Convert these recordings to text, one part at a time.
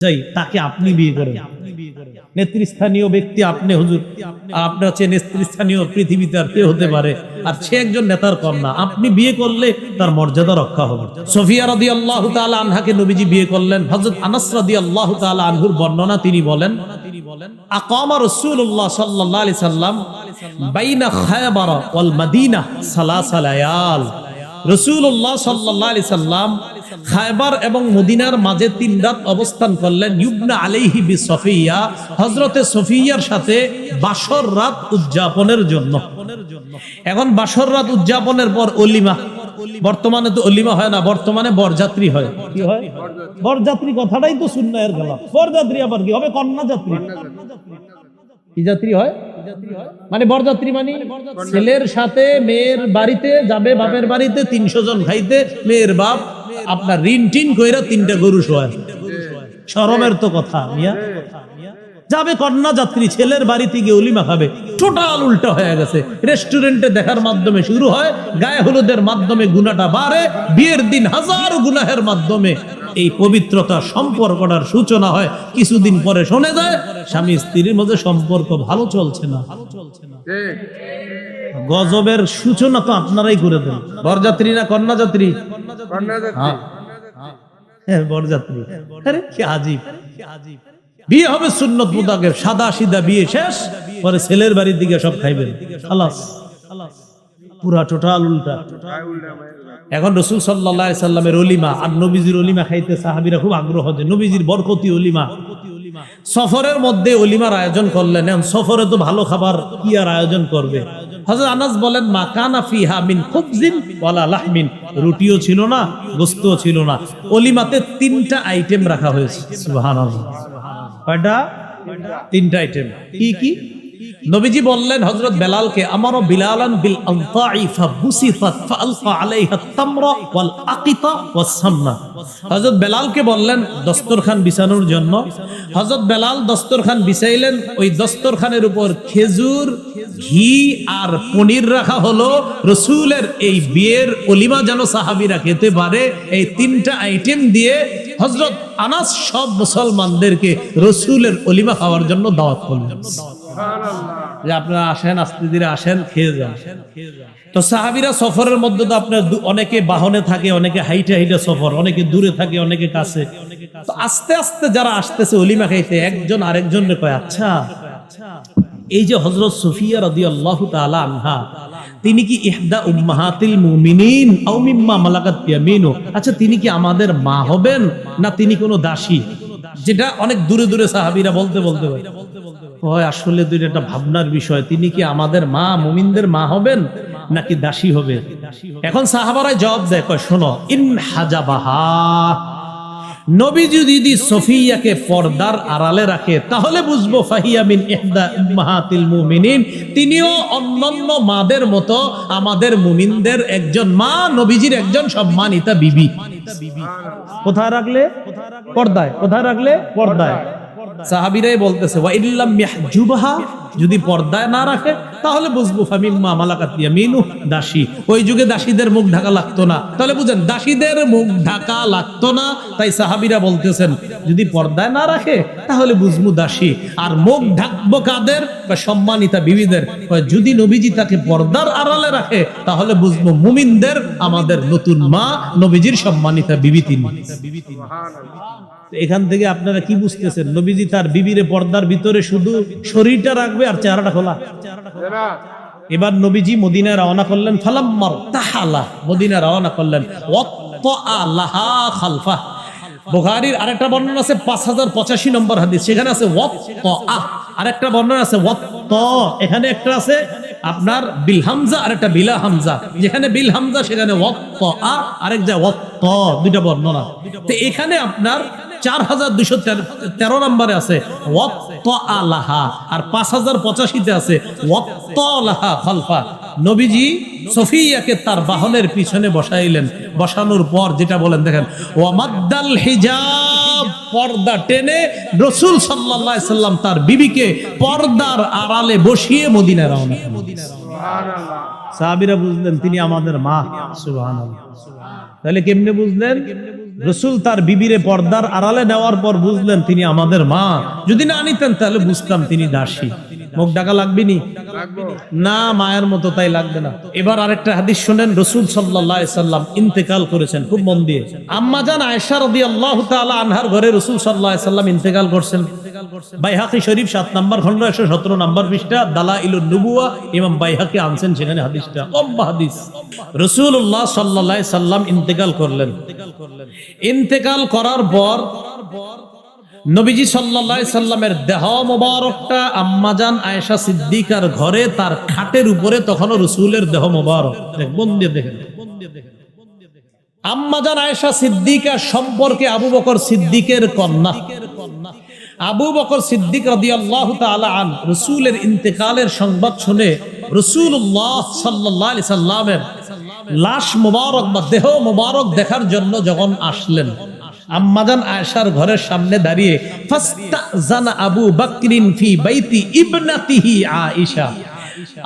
যাই তাকে আপনি বিয়ে করেন, নেতৃস্থানীয় ব্যক্তি আপনি, হুজুর আপনার হচ্ছে নেতৃস্থানীয় পৃথিবীতে আর কে হতে পারে, আর সে একজন নেতার কন্যা, আপনি বিয়ে করলে তার মর্যাদা রক্ষা হবে। সোফিয়া রাদিয়াল্লাহু তাআলা আনহাকে নবীজি বিয়ে করলেন। হযরত আনাস রাদিয়াল্লাহু তাআলা আনহুর বর্ণনা, তিনি বলেন, আকামা রাসূলুল্লাহ সাল্লাল্লাহু আলাইহি সাল্লাম বাইনা খায়বার ওয়াল মদিনা সালাসা লায়াল। রাসূলুল্লাহ সাল্লাল্লাহু আলাইহি সাল্লাম খায়বার এবং মদিনার মাঝে 3 রাত অবস্থান করলেন। ইবনা আলাইহি বিসফিয়া, হযরতে সফিয়ার সাথে বাসর রাত উদযাপনের জন্য। এখন বাসর রাত উদযাপনের পর অলিমা, বর্তমানে তো অলিমা হয় না, বর্তমানে বরযাত্রী হয়। কি হয়? বরযাত্রী কথাটাই তো সুন্নাহের খেলাফ। বরযাত্রী আবার কি হবে? কন্যা যাত্রী। কি যাত্রী হয়? মানে বরযাত্রী মানে ছেলের সাথে মেয়ের বাড়িতে যাবে, বাপের বাড়িতে 300 জন খাইতে, মেয়ের বাপ আপনার ঋণ টিন কইরা 3টা গরু শোয়ায়। শরমের তো কথা মিয়া। যাবে কন্যা যাত্রী, ছেলের বাড়িতে গিয়ে অলিমা খাবে। টোটাল উল্টা হয়ে গেছে। রেস্টুরেন্টে দেখার মাধ্যমে শুরু হয়, গায়ে হলুদের মাধ্যমে গুনাহটা বাড়ে, বিয়ের দিন হাজারো গুনাহের মাধ্যমে এই পবিত্রতা সম্পর্কটার সূচনা হয়। কিছুদিন পরে শুনে যায় স্বামী স্ত্রীর মধ্যে সম্পর্ক ভালো চলছে না। গজবের সূচনা তো আপনারাই করে দেন। বরযাত্রী না কন্যা যাত্রী? হ্যাঁ, বরযাত্রী। আরে কি আজীব। বিয়ে হবে সুন্নত মুতাবেক, সাদা সিধা বিয়ে শেষ, পরে ছেলের বাড়ির দিকে সব খাইবেন, খালাস। পুরা টোটাল উল্টা। এখন রাসূল সাল্লাল্লাহু আলাইহি সাল্লামের অলিমা আর নবীজির অলিমা খাইতে সাহাবীরা খুব আগ্রহ, যে নবীজির বরকতি অলিমা। সফরের মধ্যে অলিমার আয়োজন করলেন। এখন সফরে তো ভালো খাবার কি আর আয়োজন করবে। হযরত আনাস বলেন, মা কানা ফিহা মিন খুবজিন ওয়ালা লাহমিন, রুটিও ছিল না, গোশতও ছিল না। অলিমাতে 3টা আইটেম রাখা হয়েছে। সুবহানাল্লাহ। কয়টা? 3টা আইটেম। কি কি? নবীজি বললেন হযরত বেলালকে, আমারো বিলালান বিল আনতাই ফাবুসিফাত ফাআলকা আলাইহা তামরা ওয়াল আকিতা ওয়াস সামনা। হযরত বেলালকে বললেন দস্তরখান বিছানোর জন্য। হযরত বেলাল দস্তরখান বিছাইলেন। ওই দস্তরখানের উপর খেজুর, ঘি আর পনির রাখা হলো। রাসূলের এই বিয়ের অলিমা যেন সাহাবীরা খেতে পারে, এই 3টা আইটেম দিয়ে হযরত আনাস সব মুসলমানদেরকে রাসূলের অলিমা খাওয়ার জন্য দাওয়াত করলেন। যে আপনারা আসেন, আস্তে ধীরে আসেন, খেয়ে যান। তো সাহাবীরা সফরের মধ্যে তো আপনার অনেকে বাহনে থাকে, অনেকে হাইটে হাইটে সফর, অনেকে দূরে থাকে, অনেকে কাছে। তো আস্তে আস্তে যারা আসতেছে অলিমা খাইতে, একজন আরেকজনের কয়, আচ্ছা এই যে হযরত সুফিয়া রাদিয়াল্লাহু তাআলা আনহা, তিনি কি ইহদা উম্মাহাতিল মুমিনিন আও মিম্মা মালাকাত ইয়ামিনু, আচ্ছা তিনি কি আমাদের মা হবেন না তিনি কোনো দাসী? যেটা অনেক দূরে দূরে সাহাবীরা বলতে বলতে হয় আসলে দুইটা একটা ভাবনার বিষয়, তিনি কি আমাদের মা, মুমিনদের মা হবেন নাকি দাসী হবে? এখন সাহাবারা জবাব দেয়, কয় শোনো, ইন হাজাবাহা, নবীজি যদি সফিয়াকে পর্দার আড়ালে রাখে তাহলে বুঝবো ফাহিয়া মিন ইহদা উম্মাহাতিল মুমিনিন, তিনিও অন্যান্য মাদের মতো আমাদের মুমিনদের একজন মা, নবীজির একজন সম্মানিতা বিবি। কোথায় রাখলে? পর্দায়। কোথায় রাখলে? পর্দায়। সাহাবীরাই বলতেছে, ওয়া ইল্লাম ইয়াহজুবহা, যদি পর্দায় না রাখে তাহলে বুঝবো ফামিম্মা মালাকাত ইয়ামিনু, দাসী। ওই যুগে দাসীদের মুখ ঢাকা লাগতো না, তাহলে বুঝেন দাসীদের মুখ ঢাকা লাগতো না। তাই সাহাবীরা বলতেছেন যদি পর্দায় না রাখে তাহলে বুঝবো দাসী। আর মুখ ঢাকবো কাদের? সম্মানিতা বিবিদের। যদি নবীজি তাকে পর্দার আড়ালে রাখে তাহলে বুঝবো মুমিনদের আমাদের নতুন মা, নবীজির সম্মানিতা বিবি তিনি। এখান থেকে আপনারা কি বুঝতেছেন? নবীজি তার বিবিরে পর্দার ভিতরে শুধু শরীরটা রাখবে আর চেহারাটা খোলা। এবার নবীজি মদিনায় রওনা করলেন। ফালাম্মার তাহালা, মদিনায় রওনা করলেন। ওয়াত্তা লাহা খালফা। বুখারীর আরেকটা বর্ণনা আছে 5085 নম্বর হাদিস, সেখানে আছে ওয়াত্তা। আরেকটা বর্ণনা আছে ওয়াত্তা, এখানে একটা আছে আপনার বিল হামজা আর একটা বিলা হামজা। যেখানে বিল হামজা সেখানে ওয়াত্তা, আরেক জায়গায় ওয়াত্তা, দুইটা বর্ণনা। তো এখানে আপনার 4213 নম্বরে আছে ওয়াত্তা লাহা, আর 5085-তে আছে ওয়াত্তা লাহা খালফা। নবীজি সফিয়াকে তার বাহনের পিছনে বসাইলেন। বসানোর পর যেটা বলেন দেখেন, ওয়ামাদ্দাল হিজাব, পর্দা টেনে রাসূল সাল্লাল্লাহু আলাইহি সাল্লাম তার বিবিকে পর্দার আড়ালে বসিয়ে মদিনায় রওনা করলেন। সুবহানাল্লাহ। সাহাবীরা বুঝলেন তিনি আমাদের মা। সুবহানাল্লাহ। তাহলে কেমনে বুঝলেন? রসুল তার বিবিরে পর্দার আড়ালে নেওয়ার পর বুঝলেন তিনি আমাদের মা। যদি না নিতেন তাহলে বুঝতাম তিনি দাসী। মুখ ডাকা লাগবে নি না, মায়ের মতো তাই লাগবে না। এবার আরেকটা হাদিস শুনেন, রসুল সাল্লাল্লাহু আলাইহি সাল্লাম ইন্তেকাল করেছেন, খুব মন দিয়ে। আম্মা জান আয়েশা রাদিয়াল্লাহু তাআলা আনহার ঘরে রসুল সাল্লাল্লাহু আলাইহি সাল্লাম ইন্তেকাল করছেন। বাইহাকি শরীফ 7 নম্বর খন্ড 117 নম্বর পৃষ্ঠা, দালাইলুন নবুওয়া, ইমাম বাইহাকি আনছেন সেখানে হাদিসটা, লম্বা হাদিস। রাসূলুল্লাহ সাল্লাল্লাহু আলাইহি সাল্লাম ইন্তেকাল করলেন। ইন্তেকাল করার পর নবীজি সাল্লাল্লাহু আলাইহি সাল্লামের দেহ মোবারকটা আম্মাজান আয়েশা সিদ্দিকার ঘরে তার খাটের উপরে, তখনও রাসূলের দেহ মোবারক। মন দিয়ে দেখেন, আম্মাজান আয়েশা সিদ্দিকা সম্পর্কে আবু বকর সিদ্দিকের কন্যা। আবু বকর সিদ্দিক রাদিয়াল্লাহু তাআলা আন রাসূলের ইন্তেকালের সংবাদ শুনে রাসূলুল্লাহ সাল্লাল্লাহু আলাইহি সাল্লামের লাশ মোবারক বা দেহ মোবারক দেখার জন্য যখন আসলেন, আম্মাজান আয়েশার ঘরের সামনে দাঁড়িয়ে ফাস্তাজানা আবু বকরিন ফি বাইতি ইবনাতিহি আয়েশা,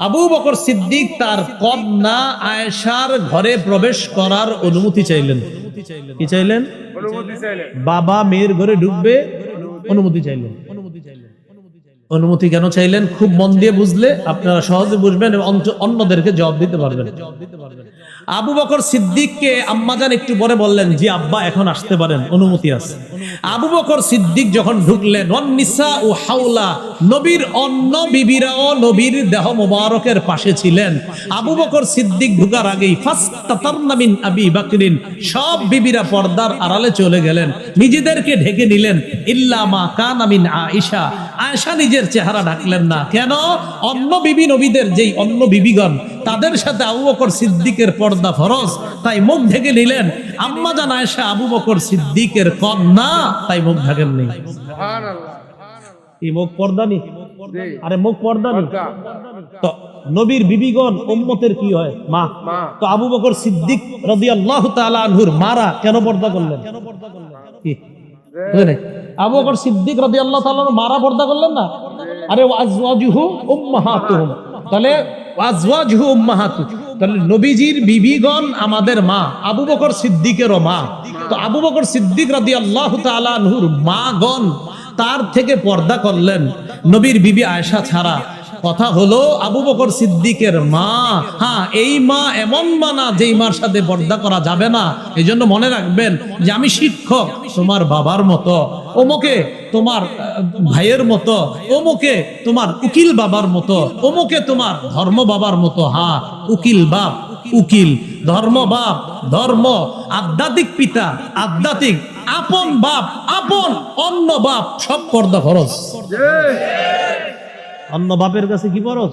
আবু বকর সিদ্দিক তার কন্যা আয়েশার ঘরে প্রবেশ করার অনুমতি চাইলেন। কি চাইলেন? অনুমতি চাইলেন। বাবা মেয়ের ঘরে ঢুকবে, অনুমতি চাইলেন। অনুমতি কেন চাইলেন? খুব মন দিয়ে বুঝলে আপনারা সহজে বুঝবেন এবং অন্যদেরকে জবাব দিতে পারবেন। আবু বকর সিদ্দিককে আম্মাজান একটু পরে বললেন, জি আব্বা এখন আসতে পারেন, অনুমতি আছে। আবু বকর সিদ্দিক যখন ঢুকলেন, ওয়ান্নিসা ও হাওলা, নবীর অন্য বিবিরাও নবীর দেহ মোবারকের পাশে ছিলেন। আবু বকর সিদ্দিক ঢুকার আগেই ফাস্তাতারনা মিন আবি বকরিন, সব বিবিরা পর্দার আড়ালে চলে গেলেন, নিজেদেরকে ঢেকে নিলেন। ইল্লা মা কানা মিন আয়েশা, আয়েশা নিজের চেহারা ঢাকলেন না। কেন? অন্য বিবি নবীদের যেই অন্য বিবিগণ, তাদের সাথে আবু বকর সিদ্দিকের পর্দা ফরজ, তাই মুখ ঢেকে নিলেন। আম্মা জান আয়েশা আবু বকর সিদ্দিকের কন্যা, তাই মুখ ঢাকেন নেই। মুখ পর্দা নি, আরে মুখ পর্দা নি। তো নবীর বিবিগণ উম্মতের কি হয়? মা। তো আবু বকর সিদ্দিক রাদিয়াল্লাহু তাআলা আনহুর মারা কেন পর্দা করলেন? কি বুঝলেন? আবু বকর সিদ্দিক রাদিয়াল্লাহু তাআলা মারা পর্দা করলেন না? আরে ওয়াজওয়াজুহু উম্মাহাতুহুম, তাহলে ওয়াজওয়াজুহু উম্মাহাতু, তাহলে নবীজির বিবিগণ আমাদের মা, আবু বকর সিদ্দিকেরও মা। তো আবু বকর সিদ্দিক রাদিয়াল্লাহু তাআলা আনহুর মাগণ তার থেকে পর্দা করলেন, নবীর বিবি আয়েশা ছাড়া। কথা হলো আবু বকর সিদ্দিকের মা, হ্যাঁ এই মা এমন মা না যেই মার সাথে পর্দা করা যাবে না। এই জন্য মনে রাখবেন যে আমি শিক্ষক তোমার বাবার মতো, ওমকে তোমার ভাইয়ের মতো, ওমকে তোমার উকিল বাবার মতো, ওমকে তোমার ধর্ম বাবার মতো। হ্যাঁ, উকিল বাপ উকিল, ধর্ম বাপ ধর্ম, আধ্যাত্মিক পিতা আধ্যাত্মিক, আপন বাপ আপন, অন্য বাপ, সব পর্দা ফরজ। অন্য বাপের কাছে কি ফরজ?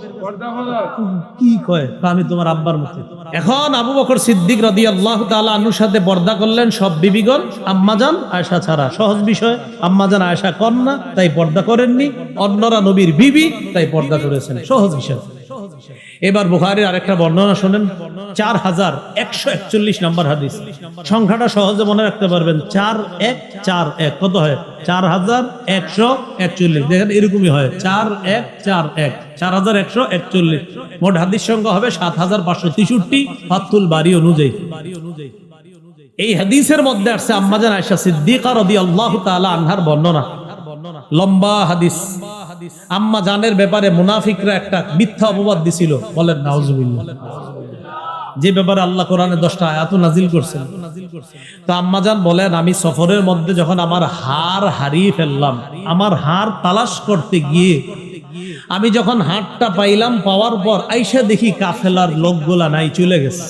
কি কয় আমি তোমার আব্বার মতো। এখন আবু বকর সিদ্দিক রাদিয়াল্লাহু তাআলা আনহুর সাথে পর্দা করলেন সব বিবিগণ, আম্মাজান আয়েশা ছাড়া। সহজ বিষয়, আম্মাজান আয়েশা কন্যা তাই পর্দা করেননি, অন্যরা নবীর বিবি তাই পর্দা করেছেন। সহজ বিষয়। এবার বুখারীর আরেকটা বর্ণনা শুনেন, 4141 নম্বর হাদিস। সংখ্যাটা সহজে মনে রাখতে পারবেন, 4141 কত হয়? 4141। দেখেন এরকমই হয়, 4141, 4141। মোট হাদিস সংখ্যা হবে 7563 ফাতুল বারী অনুযায়ী। এই হাদিসের মধ্যে আসছে আম্মাজান আয়েশা সিদ্দিকা রাদিয়াল্লাহু তাআলা আনহার বর্ণনা, লম্বা হাদিস। আম্মা জানের ব্যাপারে মুনাফিকরা একটা মিথ্যা অপবাদ দিছিল, বলেন নাউজুবিল্লাহ, যে ব্যাপারে আল্লাহ কোরআনে 10টা আয়াত নাজিল করেছেন। তো আম্মা জান বলেন, আমি সফরের মধ্যে যখন আমার হার হারিয়ে ফেললাম, আমার হার তালাশ করতে গিয়ে আমি যখন হারটা পাইলাম, পাওয়ার পর আইসা দেখি কাফেলার লোকগুলা নাই, চলে গেছে।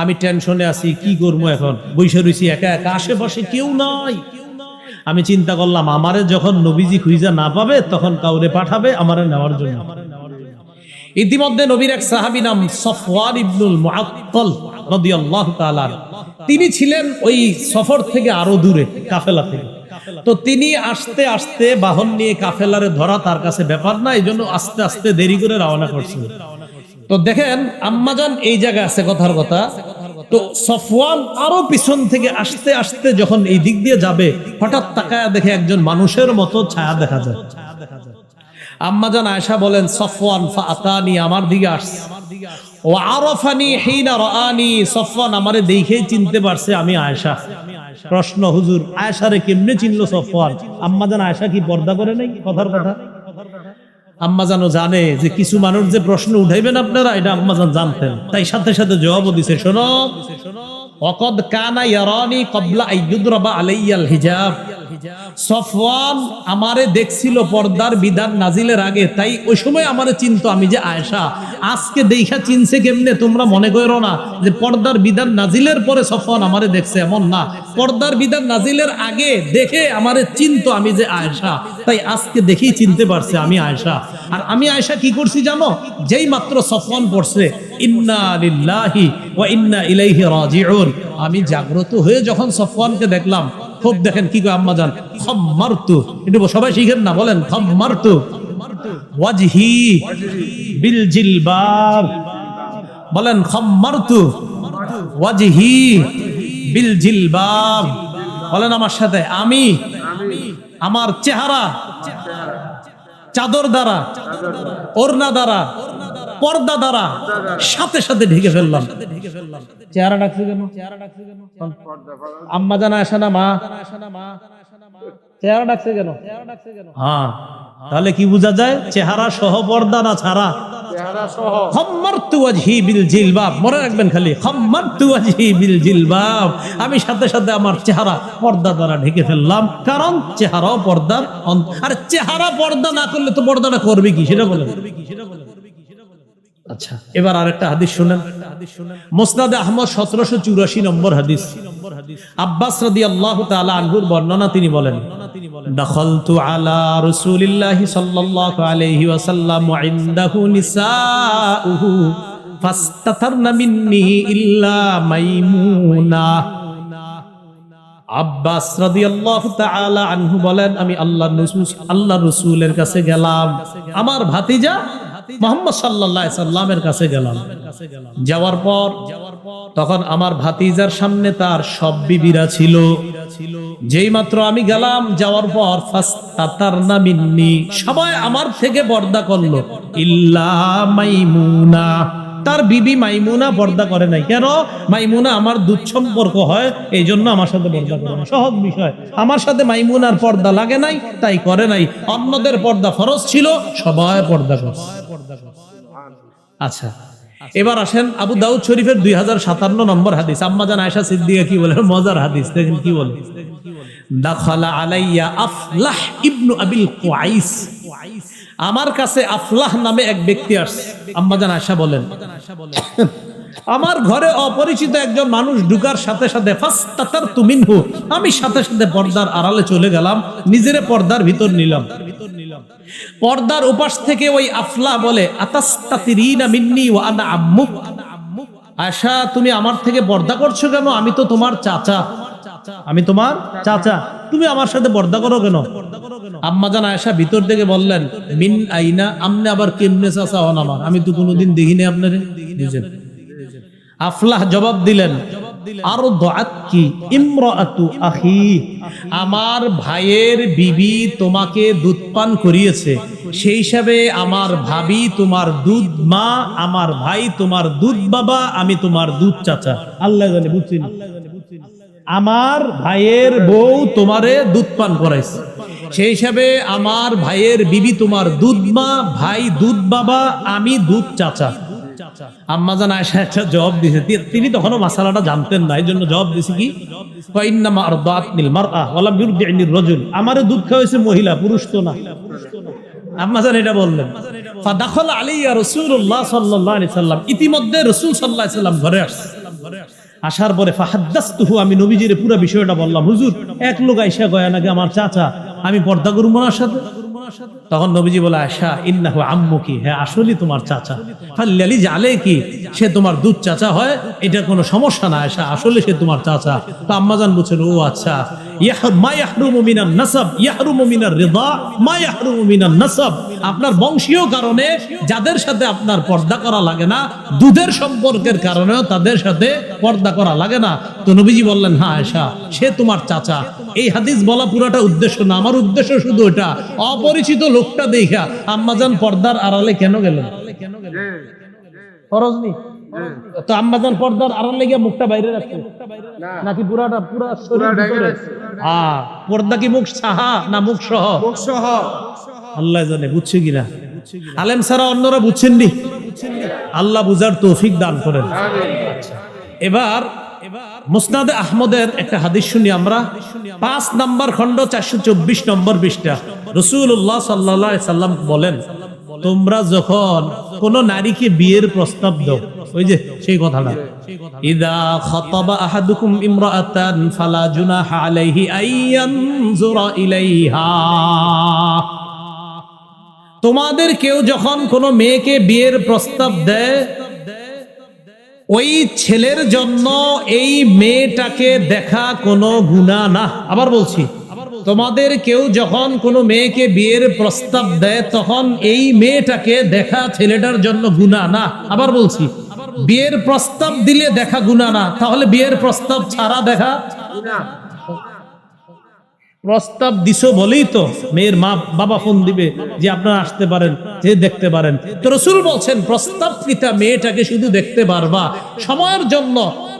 আমি টেনশনে আছি, কি করবো এখন, বসে রইছি একা একা, আশেপাশে কেউ নাই। আমি চিন্তা করলাম, আমারে যখন নবীজি খুঁজা না পাবে তখন কাউরে পাঠাবে আমারে নেওয়ার জন্য। ইতিমধ্যে নবীর এক সাহাবী নাম সফওয়ান ইবনুল মুআত্তাল রাদিয়াল্লাহু তাআলা, তিনি ছিলেন ওই সফর থেকে আরো দূরে, কাফেলা থেকে। তো তিনি আস্তে আস্তে বাহন নিয়ে কাফেলারে ধরা তার কাছে ব্যাপার না, এই জন্য আস্তে আস্তে দেরি করে রওনা করছিলেন। তো দেখেন আম্মাজান এই জায়গায় আছে, কথার কথা। তো সফওয়ান আরো পিছন থেকে আস্তে আস্তে যখন এই দিক দিয়ে যাবে, হঠাৎ তাকায়া দেখে একজন মানুষের মতো ছায়া দেখা যায়। আম্মাজান আয়েশা বলেন সফওয়ান ফাআতানি, আমার দিকে আসছে, ওয়া আরাফানি হিনা রাআনি, সফওয়ান আমারে দেখেই চিনতে পারছে আমি আয়েশা। প্রশ্ন, হুজুর আয়েশারে কেমনে চিনলো সফওয়ান? আম্মাজান আয়েশা কি পর্দা করে নাই? কথার কথা আম্মাজানও জানে যে কিছু মানুষ যে প্রশ্ন উঠাইবেন আপনারা, এটা আম্মাজান জানতেন, তাই সাথে সাথে জবাবও দিছে, শোনো ওয়াকাদ কানা ইয়ারানি ক্বাবলা আইয়ুদরাবা আলাইয়াল হিজাব। সফওয়ান আমারে দেখছিল পর্দার বিধান নাজিলের আগে, তাই ওই সময় আমারে চিনতো আমি যে আয়েশা। আজকে দেখা চিনছে কেমনে? তোমরা মনে করো না যে পর্দার বিধান নাজিলের পরে সফওয়ান আমারে দেখছে, এমন না। পর্দার বিধান নাজিলের আগে দেখে আমারে চিনতো আমি যে আয়েশা, তাই আজকে দেখেই চিনতে পারছে আমি আয়েশা। আর আমি আয়েশা কি করছি জানো? যেই মাত্র সফওয়ান পড়ছে ইন্না লিল্লাহি ওয়া ইন্না ইলাইহি রাজিউন, আমি জাগ্রত হয়ে যখন সফওয়ানকে দেখলাম, খুব দেখেন কি কয় আম্মাজান, খাম্মারতু, একটু সবাই শিখেন না, বলেন খাম্মারতু ওয়াজহি বিল জিলবাব, বলেন খাম্মারতু ওয়াজহি বিল জিলবাব, বলেন আমার সাথে, আমি আমার চেহারা চাদর দ্বারা, ওড়না দ্বারা, পর্দা দ্বারা সাথে সাথে ঢেকে ফেললাম। চেহারা ডাকছে কেন? আম্মাজান আয়েশা না মা? চেহারা ডাকছে কেন? হ্যাঁ, তাহলে কি বোঝা যায়? চেহারা সহ পর্দা না ছাড়া? খাম্মারতু ওয়াজহি বিল জিলবাব, মনে রাখবেন খালি, খাম্মারতু ওয়াজহি বিল জিলবাব, আমি সাথে সাথে আমার চেহারা পর্দা দ্বারা ঢেকে ফেললাম, কারণ চেহারাও পর্দার। আর চেহারা পর্দা না করলে তো পর্দাটা করবে কি, সেটা বলেন। আচ্ছা, এবার আরেকটা হাদিস শুনেন। মুসনাদে আহমদ 1784 নম্বর হাদিস, আব্বাস রাদিয়াল্লাহু তাআলা আনহুর বর্ণনা, তিনি বলেন, দাখালতু আলা রাসূলিল্লাহি সাল্লাল্লাহু আলাইহি ওয়াসাল্লাম ওয়া ইনদাহু নিসাউহু ফাস্তাতারনা মিন্নি ইল্লা মাইমুনা। আব্বাস রাদিয়াল্লাহু তাআলা আনহু বলেন, আমি আল্লাহর রাসূলের কাছে গেলাম, আমার ভাতিজা মুহাম্মদ সাল্লাল্লাহু আলাইহি সাল্লামের কাছে গেলাম। যাওয়ার পর তখন আমার ভাতিজার সামনে তার সব বিবিরা ছিল। যেই মাত্র আমি গেলাম, যাওয়ার পর ফাস্তাতারনা মিন্নি, সবাই আমার থেকে পর্দা করলো, ইল্লা মাইমুনা, তার বিবি মাইমুনা পর্দা করে নাই। কেন? মাইমুনা আমার দুধ সম্পর্ক হয়, এই জন্য আমার সাথে পর্দা করে না। সহজ বিষয়, আমার সাথে মাইমুনার পর্দা লাগে নাই, তাই করে নাই। অন্যদের পর্দা ফরজ ছিল, সবাই পর্দা করছে। আচ্ছা, এবার আসেন আবু দাউদ শরীফের 2057 নম্বর হাদিস, আম্মাজান আয়েশা সিদ্দিকা কি বলে, মজার হাদিস দেখেন কি বলে। দাখালা আলাইয়া আফলাহ ইবনু আবিল কুআইস, আমার কাছে আফলাহ নামে এক ব্যক্তি আসছে। আম্মাজান আয়েশা বলেন, আমার ঘরে অপরিচিত একজন মানুষ ঢুকার সাথে সাথে ফাস্তাতারতু মিনহু, আমি সাথে সাথে পর্দার আড়ালে চলে গেলাম, নিজেরে পর্দার ভিতর নিলাম। পর্দার উপাস থেকে ওই আফলাহ বলে, আতাস্তাতিরিনা মিন্নি ওয়া আনা আম্মুক, আয়েশা তুমি আমার থেকে পর্দা করছো কেন? আমি তো তোমার চাচা, আমি তোমার চাচা, তুমি আমার সাথে পর্দা করো কেন? আম্মাজান আয়েশা ভিতর থেকে বললেন, মিন আইনা, আমনে আবার কেমনে চাচা হন আমার? আমি তো কোনোদিন দেখিনি আপনারে। আফলাহ জবাব দিলেন, আরদাতকি ইমরাআতু আখি, আমার ভাইয়ের বিবি তোমাকে দুধ পান করিয়েছে, সেই হিসাবে আমার ভাবি তোমার দুধ মা, আমার ভাই তোমার দুধ বাবা, আমি তোমার দুধ চাচা। আল্লাহ জানে, বুঝছেন? আমার ভাইয়ের বউ তোমারে দুধ পান করাইছে, সেই হিসাবে আমার ভাইয়ের বিবি তোমার দুধ মা, ভাই দুধ বাবা, আমি দুধ চাচা। আম্মাজান আয়েশা একটা জবাব দিয়েছে, তিনি তখনও মাসালাটা জানতেন না, এই জন্য জবাব দিয়েছে কি, ইন্নামা আরদাতনিল মারআ ওয়া লাম ইরদিনির রাজুল, আমারে দুধ খাওয়াইছে মহিলা, পুরুষ তো না। আম্মাজান এটা বললেন। ফাদাখালা আলাইয়া রাসূলুল্লাহ সাল্লাল্লাহু আলাইহি সাল্লাম, ইতিমধ্যে রাসূল সাল্লাল্লাহু আলাইহি সাল্লাম ঘরে আসছে। আসার পরে ফাহাদ্দাসতুহু, আমি নবীজির পুরো বিষয়টা বললাম, হুজুর এক লোক আয়েশা কয় নাকি আমার চাচা, আমি পর্দা করব ওনার সাথে। তখন নবীজি বলে, আয়েশা ইন্নাহু আম্মুকি, হ্যাঁ আসলেই তোমার চাচা, ফাল্লালি জালেকি, সে তোমার দুধ চাচা হয়, এটা কোনো সমস্যা না আয়েশা, আসলে সে তোমার চাচা। তো আম্মাজান বলছেন, ও আচ্ছা, মা ইয়াহরুমু মিনান নাসাব ইয়াহরুমু মিনার রিদা মা ইয়াহরুমু মিনান নাসাব, আপনার বংশীয় কারণে যাদের সাথে আপনার পর্দা করা লাগে না, দুধের সম্পর্কের কারণেও তাদের সাথে পর্দা করা লাগে না। তো নবীজি বললেন, হ্যাঁ আয়েশা, সে তোমার চাচা। এই হাদিস বলা পুরোটা উদ্দেশ্য না, আমার উদ্দেশ্য শুধু এটা, অপরিচিত লোকটা দেখা আম্মাজান পর্দার আড়ালে কেন গেলেন? ফরজ নেই তো আম্মাজান পর্দার আড়ালে গিয়ে মুখটা বাইরে রাখছে নাকি পুরা শরীর ভিতরে? পর্দা কি মুখ সাহা না মুখ সহ? আল্লাহ জানে বুঝছে কিনা। আলেম ছাড়া অন্যরা বুঝছেননি, আল্লাহ বুঝার তৌফিক দান করেন। এবার মুসনাদে আহমদের একটা হাদিস শুনি আমরা, 5 নম্বর খণ্ড 424 নম্বর পৃষ্ঠা। রাসূলুল্লাহ সাল্লাল্লাহু আলাইহি সাল্লাম বলেন, তোমরা যখন কোন নারীকে বিয়ের প্রস্তাব দাও, ওই যে সেই কথাটা, ইদা খাতাবা আহাদুকুম ইমরাআতান ফালা জুনাহা আলাইহি আইয়ানজুরা ইলাইহা, তোমাদের কেউ যখন কোন মেয়েকে বিয়ের প্রস্তাব দেয়, ওই ছেলের জন্য এই মেয়েটাকে দেখা কোনো গুনাহ না। আবার বলছি, তোমাদের কেউ যখন কোনো মেয়েকে বিয়ের প্রস্তাব দেয়, তখন এই মেয়েটাকে দেখা ছেলেটার জন্য গুনাহ না। আবার বলছি, বিয়ের প্রস্তাব দিলে দেখা গুনাহ না, তাহলে বিয়ের প্রস্তাব ছাড়া দেখা গুনাহ। প্রস্তাব দিছো বলেই তো মেয়ের মা বাবা ফোন দিবে যে আপনারা আসতে পারেন, যে দেখতে পারেন। তো রাসূল বলছেন, প্রস্তাবকৃতা মেয়েটাকে শুধু দেখতে পারবা সময়ের জন্য,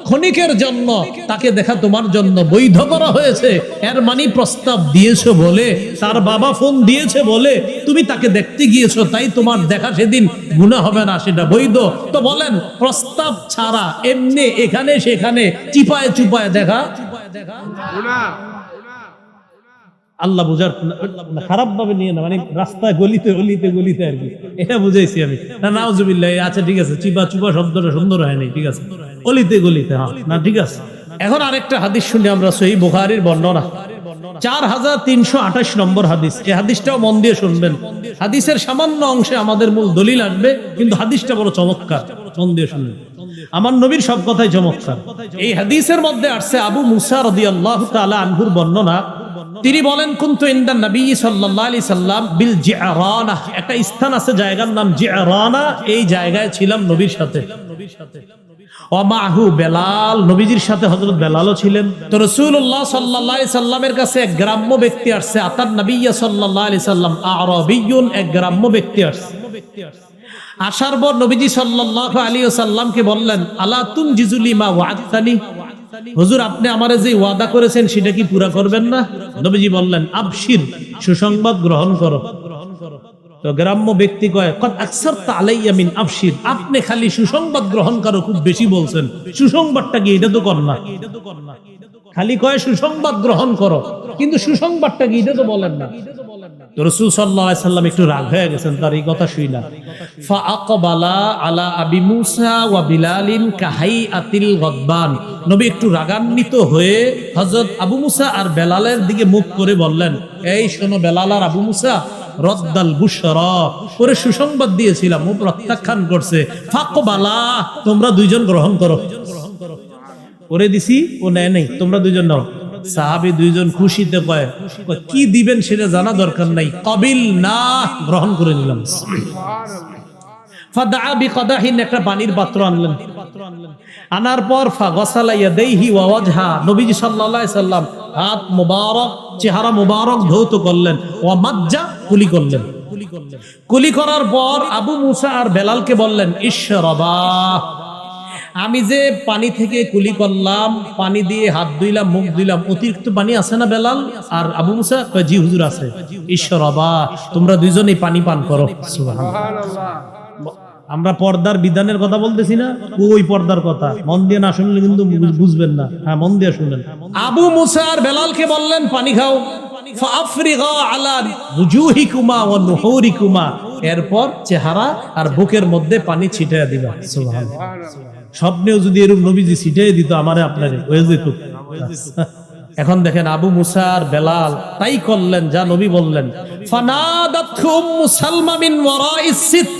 ক্ষণিকের জন্য, তাকে দেখা তোমার জন্য বৈধ করা হয়েছে। এর মানে প্রস্তাব দিয়েছো বলে, তার বাবা ফোন দিয়েছে বলে তুমি তাকে দেখতে গিয়েছো, তাই তোমার দেখা সেদিন গুনাহ হবে না, সেটা বৈধ। তো বলেন, প্রস্তাব ছাড়া এমনি এখানে সেখানে চিপায় চুপায় দেখা গুনাহ। আল্লাহ বুঝার খারাপ ভাবে নিয়ে না, মানে রাস্তায় গলিতে গলিতে গলিতে আর কি, এটা বুঝাইছি আমি। না নাউজুবিল্লাহ, আচ্ছা ঠিক আছে, চিপা চুপা শব্দটা সুন্দর হয়নি, ঠিক আছে, গলিতে গলিতে, হ্যাঁ না ঠিক আছে। এখন আরেকটা হাদিস শুনি আমরা, সহিহ বুখারীর বর্ণনা 4328 নম্বর হাদিস। এই হাদিসটাও মন দিয়ে শুনবেন। হাদিসের সামান্য অংশে আমাদের মূল দলিল আসবে, কিন্তু হাদিসটা বড় চমৎকার, মন দিয়ে শুনবেন। আমার নবীর সব কথাই চমৎকার। এই হাদিসের মধ্যে আসছে আবু মুসা রাদিয়াল্লাহু তাআলা আনহুর বর্ণনা। তিনি বলেন, কুনতু ইনদান নবী সাল্লাল্লাহু আলাইহি সাল্লাম বিল জিআরানা, একটা স্থান আছে, জায়গার নাম জিআরানা। এই জায়গায় ছিলাম নবীর সাথে। ওয়া মাহু বেলাল, নবীজির সাথে হযরত বেলালও ছিলেন। তো রাসূলুল্লাহ সাল্লাল্লাহু আলাইহি সাল্লামের কাছে এক গ্রাম্য ব্যক্তি আসছে। আতান নবী সাল্লাল্লাহু আলাইহি সাল্লাম আরাবিয়্যুন, এক গ্রাম্য ব্যক্তি আসছে। আসার পর নবীজি সাল্লাল্লাহু আলাইহি সাল্লামকে বললেন, আলা তুনজিজুলি মা ওয়া'আদতানি, হুজুর আপনি আমারে যে ওয়াদা করেছেন সেটা কি পুরা করবেন না? নবীজি বললেন, আবশির, সুসংবাদ গ্রহণ করো। তো গ্রাম্য ব্যক্তি কয়, কদ আকসারতা আলাইয়া মিন আবশির, আপনি খালি সুসংবাদ গ্রহণ করো খুব বেশি বলছেন, সুসংবাদটা কি এটা তো কর না। খালি কয় সুসংবাদ গ্রহণ করো, কিন্তু সুসংবাদটা কি এটা তো বলেন না। তো রাসূল সাল্লাল্লাহু আলাইহি সাল্লাম একটু রাগ হয়ে গেছেন তার এই কথা শুইনা। ফাআকবালা আলা আবি মুসা ওয়া বিলালিন কাহাইআতিল গদবান, নবী একটু রাগান্বিত হয়ে হযরত আবু মুসা আর বেলালের দিকে মুখ করে বললেন, এই শোনো বেলাল আর আবু মুসা, রদ্দাল বুশরা, করে সুসংবাদ দিয়েছিলাম, ও প্রত্যাখ্যান করছে। ফাকবালা, তোমরা দুইজন গ্রহণ করো। করে দিছি, ও নেয় নাই, তোমরা দুইজন নাও। সাহাবী দুইজন খুশিতে কয়, কি দিবেন সেটা জানা দরকার নাই, কবিল না, গ্রহণ করে নিলাম। ফাদআ বিকাদাহিন, একটা পানির পাত্র আনলেন। আনার পর ফাগসালা ইয়াদাইহি ওয়া ওয়াজহা, নবীজি সাল্লাল্লাহু আলাইহি সাল্লাম হাত মুবারক, চেহারা মুবারক ধৌত করলেন। ওয়া মাজ্জা, কুলি করলেন। কুলি করার পর আবু মুসা আর বেলালকে বললেন, ইশরাবা, আমি যে পানি থেকে কুলি করলাম, পানি দিয়ে হাত ধুইলাম, মুখ ধুইলাম, অতিরিক্ত পানি আছে না বেলাল? আর আবু মুসা কয়, জি হুজুর আছে। ইশরাবা, তোমরা দুইজনেই পানি পান করো। সুবহানাল্লাহ। আমরা পর্দার বিধানের কথা বলতেছি না, ওই পর্দার কথা। মন দিয়ে না শুনলে কিন্তু বুঝবেন না, হ্যাঁ মন দিয়ে শুনেন। আবু মুসা আর বেলালকে বললেন, পানি খাও। ফাআফরিগা আলা বুজুহিকুমা ওয়া নুহুরিকুমা, এরপর চেহারা আর বুকের মধ্যে পানি ছিটিয়ে দিবা। সুবহানাল্লাহ। স্বপ্নেও যদি এরকম নবীজি ছিটিয়ে দিত আমারে আপনারে, হয়ে যেত। এখন দেখেন আবু মুসা আর বেলাল তাই করলেন যা নবী বললেন। ফানাদাতহু উম্মু সালমা মিন ওয়ারাইস সিত,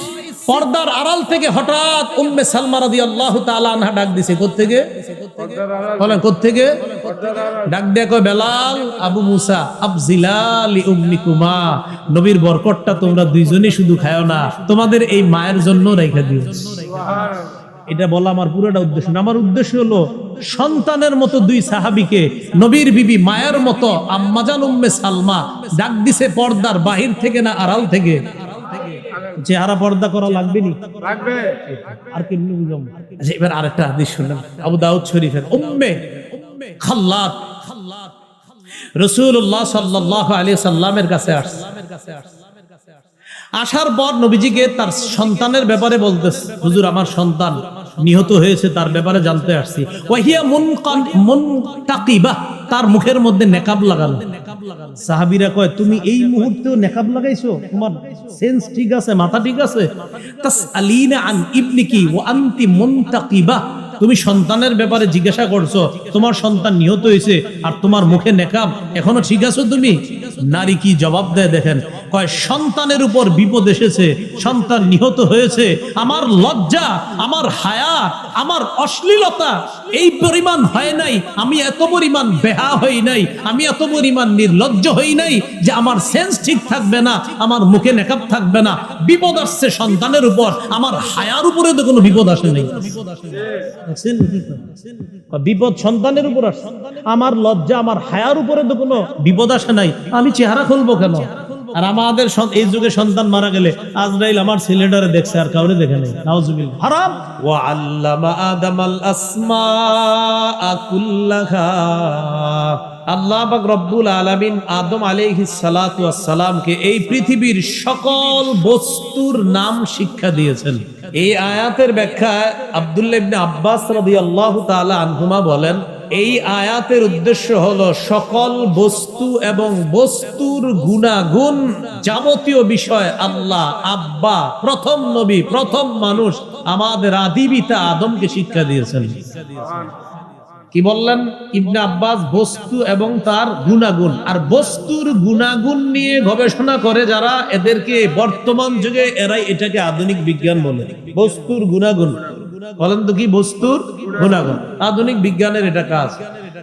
পর্দার আড়াল থেকে হঠাৎ উম্মে সালমা রাদিয়াল্লাহু তাআলা আনহা ডাক দিছে। কোত্থেকে? বলেন কোত্থেকে? ডাক দিয়ে কয়, বেলাল, আবু মুসা, আফজিলা লি উম্মিকুমা, নবীর বরকতটা তোমরা দুইজনেই শুধু খায়ো না, তোমাদের এই মায়ের জন্য রেখে দিও। এটা বলা আমার পুরোটা উদ্দেশ্য না। আমার উদ্দেশ্য হলো সন্তানের মতো দুই সাহাবীকে নবীর বিবি মায়ের মতো আম্মাজান উম্মে সালমা ডাক দিছে পর্দার বাহির থেকে না আড়াল থেকে? চেহারা পর্দা করা লাগবে নি? লাগবে। আর কেমনে বুঝাম? আচ্ছা, এবার আরেকটা হাদিস শুনলাম আবু দাউদ শরীফের। উম্মে খাল্লাদ রাসূলুল্লাহ সাল্লাল্লাহু আলাইহি সাল্লামের কাছে আসছে। আসার পর নবীজিকে তার সন্তানের ব্যাপারে বলতেছে, হুজুর আমার সন্তান নিহত হয়েছে, তার ব্যাপারে জানতে আসছি। ওয়াহিয়া মুনতাকিবা, তার মুখের মধ্যে নেকাব লাগানো। সাহাবীরা কয়, তুমি এই মুহূর্তেও নেকাব লাগাইছো? তোমার সেন্স ঠিক আছে, মাথা ঠিক আছে? তাসআলিনা আন ইবনিকি ওয়া আনতি মুনতাকিবা, তুমি সন্তানের ব্যাপারে জিজ্ঞাসা করছো, তোমার সন্তান নিহত হয়েছে আর তোমার মুখে নেকাব, এখনো ঠিক আছো তুমি? নারী কি জবাব দেয় দেখেন, কয় সন্তানের উপর বিপদ এসেছে, সন্তান নিহত হয়েছে, আমার লজ্জা, আমার হায়া, আমার অশ্লীলতা এই পরিমাণ হয় নাই, আমি এত পরিমাণ বেহা হই নাই, আমি এত পরিমাণ নির্লজ্জ হই নাই যে আমার সেন্স ঠিক থাকবে না, আমার মুখে নেকাব থাকবে না। বিপদ আসছে সন্তানের উপর, আমার হায়ার উপরে তো কোনো বিপদ আসে নাই। বিপদ সন্তানের উপর আসছে, আমার লজ্জা, আমার হায়ার উপরে তো কোনো বিপদ আসে নাই, আমি চেহারা খুলবো কেন? আর আমাদের এই যুগে সন্তান মারা গেলে আজরাইল আমার ছেলেটারে দেখছে আর কাউরে দেখে নাই, নাউজুবিল্লাহ। হারাম। ওয়া আল্লামা আদামাল আসমাআ কুল্লাহা, আল্লাহ পাক রব্বুল আলামিন আদম আলাইহিস সালাতু ওয়াস সালামকে এই পৃথিবীর সকল বস্তুর নাম শিক্ষা দিয়েছেন। এই আয়াতের ব্যাখ্যায় আব্দুল্লাহ ইবনে আব্বাস রাদিয়াল্লাহু তাআলা আনহুমা বলেন, এই আয়াতের উদ্দেশ্য হলো সকল বস্তু এবং বস্তুর গুণাগুণ যাবতীয় বিষয় আল্লাহ আব্বা, প্রথম নবী, প্রথম মানুষ, আমাদের আদি পিতা আদমকে শিক্ষা দিয়েছেন। কি বললেন ইবনে আব্বাস? বস্তু এবং তার গুণাগুণ। আর বস্তুর গুণাগুণ নিয়ে গবেষণা করে যারা, এদেরকে বর্তমান যুগে এরাই এটাকে আধুনিক বিজ্ঞান বলে। বস্তুর গুণাগুণ বলেন তো কি? বস্তুর গুণাগুণ আধুনিক বিজ্ঞানের এটা কাজ।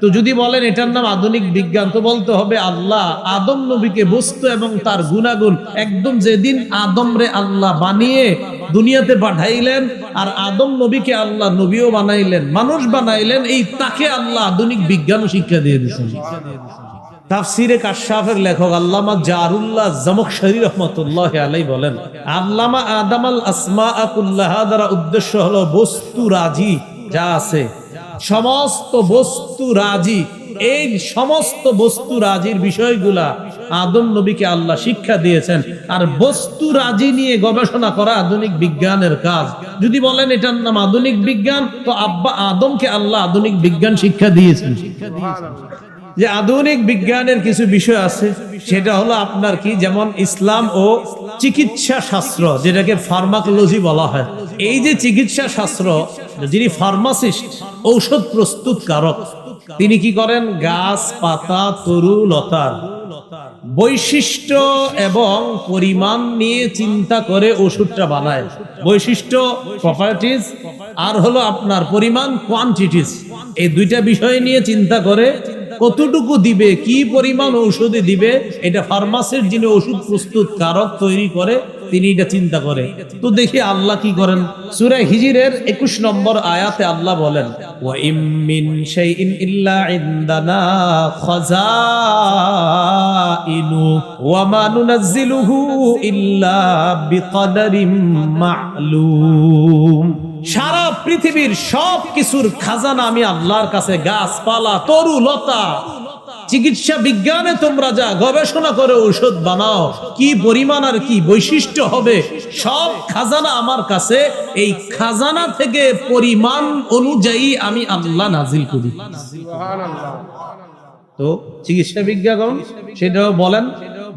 তো যদি বলেন এটার নাম আধুনিক বিজ্ঞান, তো বলতে হবে আল্লাহ আদম নবীকে বস্তু এবং তার গুণাগুণ একদম যেদিন আদম রে আল্লাহ বানিয়ে দুনিয়াতে পাঠাইলেন, আর আদম নবীকে আল্লাহ নবীও বানাইলেন, মানুষ বানাইলেন, এই তাকে আল্লাহ আধুনিক বিজ্ঞান শিক্ষা দিয়ে দিয়েছেন। তাফসিরে কাশফের লেখক আল্লামা জারুল্লাহ জামখশরী রাহমাতুল্লাহি আলাইহি বলেন, আল্লামা আদামাল আসমাআ কুল্লাহা দ্বারা উদ্দেশ্য হলো বস্তু রাজি যা আছে, সমস্ত বস্তু রাজি, এই সমস্ত বস্তু রাজির বিষয়গুলা আদম নবীকে আল্লাহ শিক্ষা দিয়েছেন। আর বস্তু রাজি নিয়ে গবেষণা করা আধুনিক বিজ্ঞানের কাজ। যদি বলেন এটার নাম আধুনিক বিজ্ঞান, তো আব্বা আদমকে আল্লাহ আধুনিক বিজ্ঞান শিক্ষা দিয়েছেন। যে আধুনিক বিজ্ঞানের কিছু বিষয় আছে, সেটা হলো আপনার কি, যেমন ইসলাম ও চিকিৎসা শাস্ত্র, যেটাকে ফার্মাকোলজি বলা হয়। এই যে চিকিৎসা শাস্ত্র, যিনি ফার্মাসিস্ট, ঔষধ প্রস্তুতকারক, তিনি কি করেন? গাছ পাতা তরু লতার বৈশিষ্ট্য এবং পরিমাণ নিয়ে চিন্তা করে ওষুধটা বানায়। বৈশিষ্ট্য প্রপার্টিজ, আর হলো আপনার পরিমাণ কোয়ান্টিটিস, এই দুইটা বিষয় নিয়ে চিন্তা করে কতটুকু দিবে, কি পরিমাণ ঔষধে দিবে, এটা ফার্মাসির যিনি ওষুধ প্রস্তুতকারক তৈরি করে, তিনি এটা চিন্তা করে। তো দেখি আল্লাহ কি করেন। সূরা হিজরের 21 নম্বর আয়াতে আল্লাহ বলেন, ওয়া ইম মিন শাইইন ইল্লা ইনদানা খাযাইনু ওয়া মা নুনাজ্জিলুহু ইল্লা বিকদারিম মা'লুম। সারা পৃথিবীর সব কিছুর খাজানা আমি আল্লাহর কাছে, গাছপালা তরু লতা, চিকিৎসা বিজ্ঞানে তোমরা যা গবেষণা করে ঔষধ বানাও, কি পরিমাণ আর কি বৈশিষ্ট্য হবে, সব খাজানা আমার কাছে। এই খাজানা থেকে পরিমাণ অনুযায়ী আমি আল্লাহ নাজিল করি। তো চিকিৎসা বিজ্ঞান সেটাও বলেন,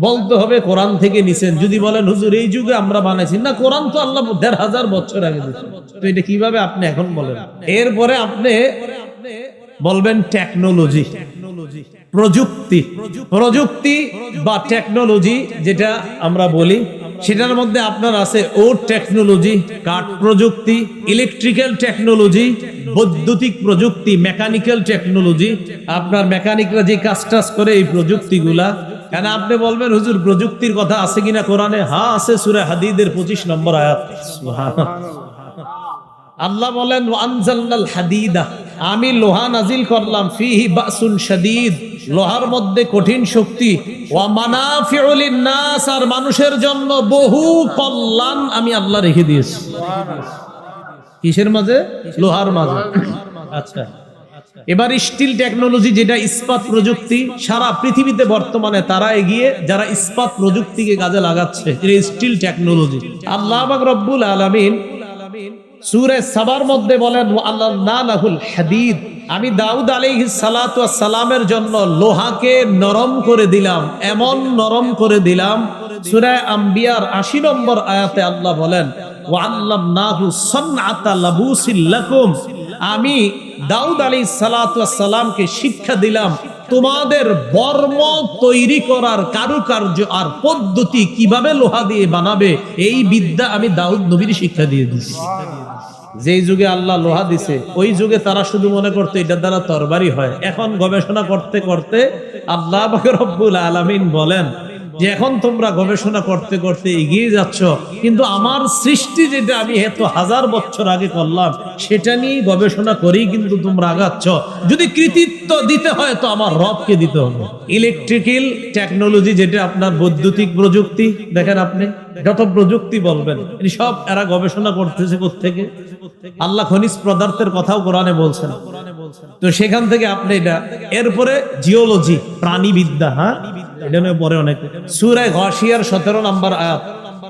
বলতে হবে কোরআন থেকে নিছেন। যদি বলেন হুজুর এই যুগে আমরা বানাইছি না, কোরআন তো আল্লাহ ১৫০০ বছর আগে দিয়েছেন, তো এটা কিভাবে আপনি এখন বলেন? এরপরে আপনি বলবেন টেকনোলজি, প্রযুক্তি। প্রযুক্তি বা টেকনোলজি যেটা আমরা বলি, সেটার মধ্যে আপনার আছে ও টেকনোলজি, কাঠ প্রযুক্তি, ইলেকট্রিক্যাল টেকনোলজি, বৈদ্যুতিক প্রযুক্তি, মেকানিক্যাল টেকনোলজি। আপনার মেকানিকরা যে কাজ টাজ করে এই প্রযুক্তিগুলা। কেন আপনি বলবেন হুজুর প্রযুক্তির কথা আছে কিনা কোরআনে? হ্যাঁ আছে, সূরা হাদীদের 25 নম্বর আয়াত। আল্লাহ বলেন ওয়ানজালনাল হাদিদা, আমি লোহা নাজিল করলাম, ফিহি বাসুন শাদীদ, লোহার মধ্যে কঠিন শক্তি, ওয়া মানাফিউ লিন-নাস, আর মানুষের জন্য বহু কল্যাণ আমি আল্লাহ রেখে দিয়েছি। কিসের মাঝে? লোহার মাঝে। আচ্ছা, এবার স্টিল টেকনোলজি, যেটা ইস্পাত প্রযুক্তি, সারা পৃথিবীতে বর্তমানে তারা এগিয়ে, যারা ইস্পাত প্রযুক্তিকে কাজে লাগাচ্ছে, স্টিল টেকনোলজি। আল্লাহ পাক রব্বুল আলামিন সূরা সাবার মধ্যে বলেন ওয়াল্লানা লাহুল হাদিদ, আমি দাউদ আলাইহিস সালাতু ওয়াস সালামের জন্য লোহাকে নরম করে দিলাম, এমন নরম করে দিলাম। সূরা আম্বিয়ার ৮০ নম্বর আয়াতে আল্লাহ বলেন ওয়াল্লামনাহু সানআতা লাবুসিল লাকুম, আমি দাউদ আলাইহিস সালাতু ওয়াস সালামকে শিক্ষা দিলাম তোমাদের বর্ম তৈরি করার কারুকার্য আর পদ্ধতি, কিভাবে লোহা দিয়ে বানাবে, এই বিদ্যা আমি দাউদ নবীর শিক্ষা দিয়ে দিয়েছি। যেই যুগে আল্লাহ লোহা দিছে, ওই যুগে তারা শুধু মনে করতো এটার দ্বারা তরবারি হয়। এখন গবেষণা করতে করতে আল্লাহ পাক রব্বুল আলামিন বলেন যে এখন তোমরা গবেষণা করতে করতে এগিয়ে যাচ্ছ, কিন্তু আমার সৃষ্টি যেটা আমি এত হাজার বছর আগে করলাম সেটা নিয়ে গবেষণা করেই কিন্তু তোমরা আগাচ্ছ। যদি কৃতিত্ব দিতে হয় তো আমার রবকে দিতে হবে। ইলেকট্রিক্যাল টেকনোলজি, যেটা আপনার বৈদ্যুতিক প্রযুক্তি, দেখেন আপনি যত প্রযুক্তি বলবেন সব এরা গবেষণা করতেছে কোত্থেকে? আল্লাহ খনিজ পদার্থের কথাও কোরআনে বলছেন। তো সেখান থেকে আপনি এটা, এরপরে জিওলজি, প্রাণীবিদ্যা, হ্যাঁ এটা নিয়ে পরে অনেক। সূরা গাশিয়ার ১৭ নম্বর আয়াত,